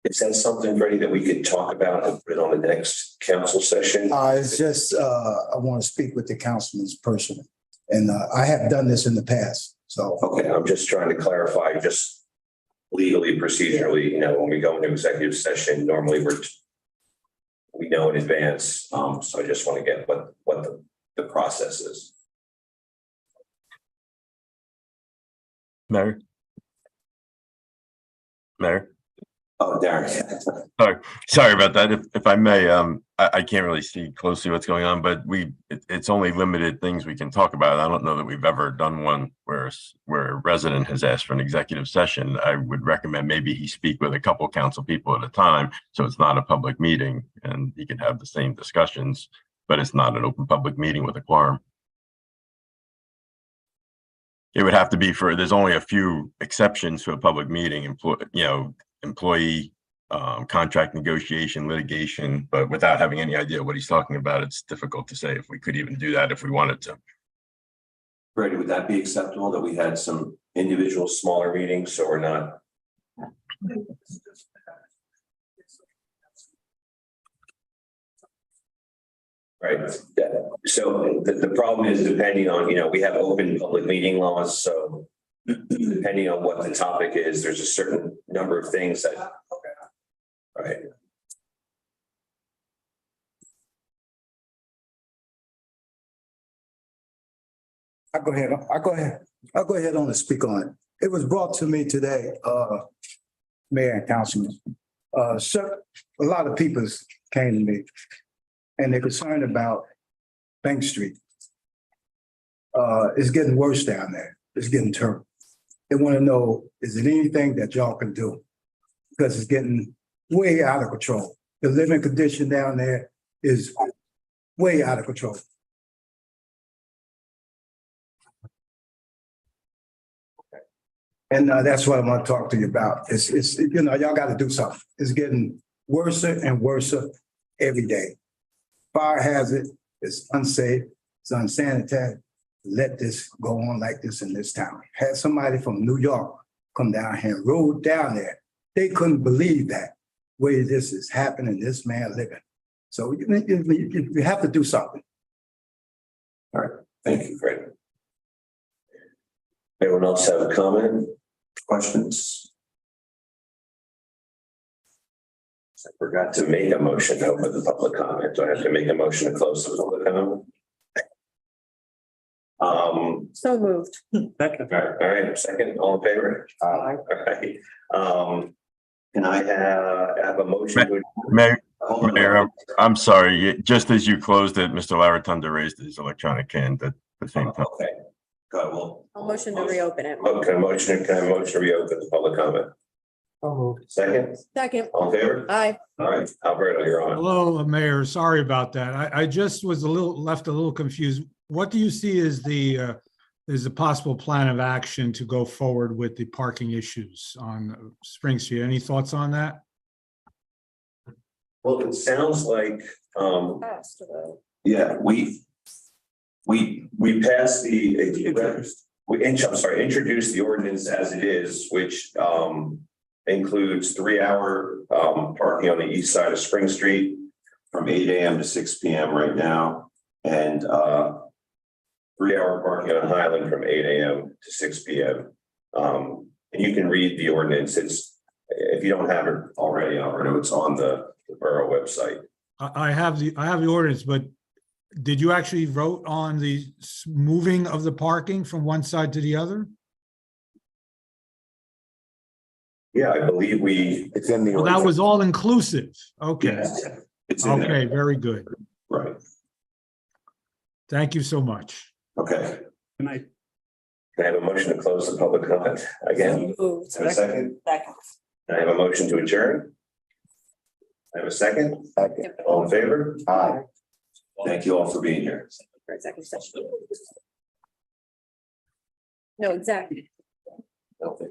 Is that something, Freddie, that we could talk about and put it on the next council session? It's just, I want to speak with the councilman's person, and I have done this in the past, so. Okay, I'm just trying to clarify, just legally, procedurally, you know, when we go into executive session, normally we know in advance. So I just want to get what the process is. Mayor? Oh, Darren. Sorry about that. If I may, I can't really see closely what's going on, but it's only limited things we can talk about. I don't know that we've ever done one where a resident has asked for an executive session. I would recommend maybe he speak with a couple council people at a time, so it's not a public meeting and he can have the same discussions, but it's not an open public meeting with a quorum. It would have to be there's only a few exceptions to a public meeting, employee contract negotiation, litigation, but without having any idea what he's talking about, it's difficult to say if we could even do that if we wanted to. Brady, would that be acceptable that we had some individual smaller meetings, so we're not? Right. Yeah. So the problem is depending on, we have open public meeting laws, so depending on what the topic is, there's a certain number of things that. Right. I'll go ahead on and speak on it. It was brought to me today, Mayor and Councilman. A lot of people came to me and they're concerned about Bank Street. It's getting worse down there. It's getting terrible. They want to know, is there anything that y'all can do? Because it's getting way out of control. The living condition down there is way out of control. And that's what I want to talk to you about. It's y'all got to do something. It's getting worse and worse every day. Fire hazard, it's unsafe, it's unsanitary. Let this go on like this in this town. Had somebody from New York come down here and rode down there. They couldn't believe that way this is happening, this man living. So you have to do something. All right, thank you, Fred. Anyone else have a comment, questions? I forgot to make a motion to open the public comment. Do I have to make a motion to close the public comment? So moved. All right, second, all in favor? All right. Can I have a motion? to- Mayor, Hold on. Mayor, I'm sorry, just as you closed it, Mr. Laratunda raised his electronic hand at the same time. Okay, go, well, I'll motion to reopen it. can I motion to reopen the public comment? So moved. Second, Second. all in favor? Aye. All right, Alberto, you're on. Hello, Mayor. Sorry about that. I just was left a little confused. What do you see as the possible plan of action to go forward with the parking issues on Spring Street? Any thoughts on that? Well, it sounds like, Passed, though. yeah, we passed introduced the ordinance as it is, which, includes 3-hour, parking on the east side of Spring Street from 8 AM to 6 PM right now. And, 3-hour parking on Highland from 8 AM to 6 PM. And you can read the ordinance. If you don't have it already, Alberto, it's on the borough website. I have the ordinance, but did you actually vote on the moving of the parking from one side to the other? Yeah, I believe It's in the. Well, that was all inclusive. Okay, Yes, it's in there. okay, very good. Right, Thank you so much. okay. Good night. Can I have a motion to close the public comment again? Moved. Have a second? Second. Can I have a motion to adjourn? I have a second? Second. All in favor? Aye. Thank you all for being here. For executive session. No, exactly. Okay.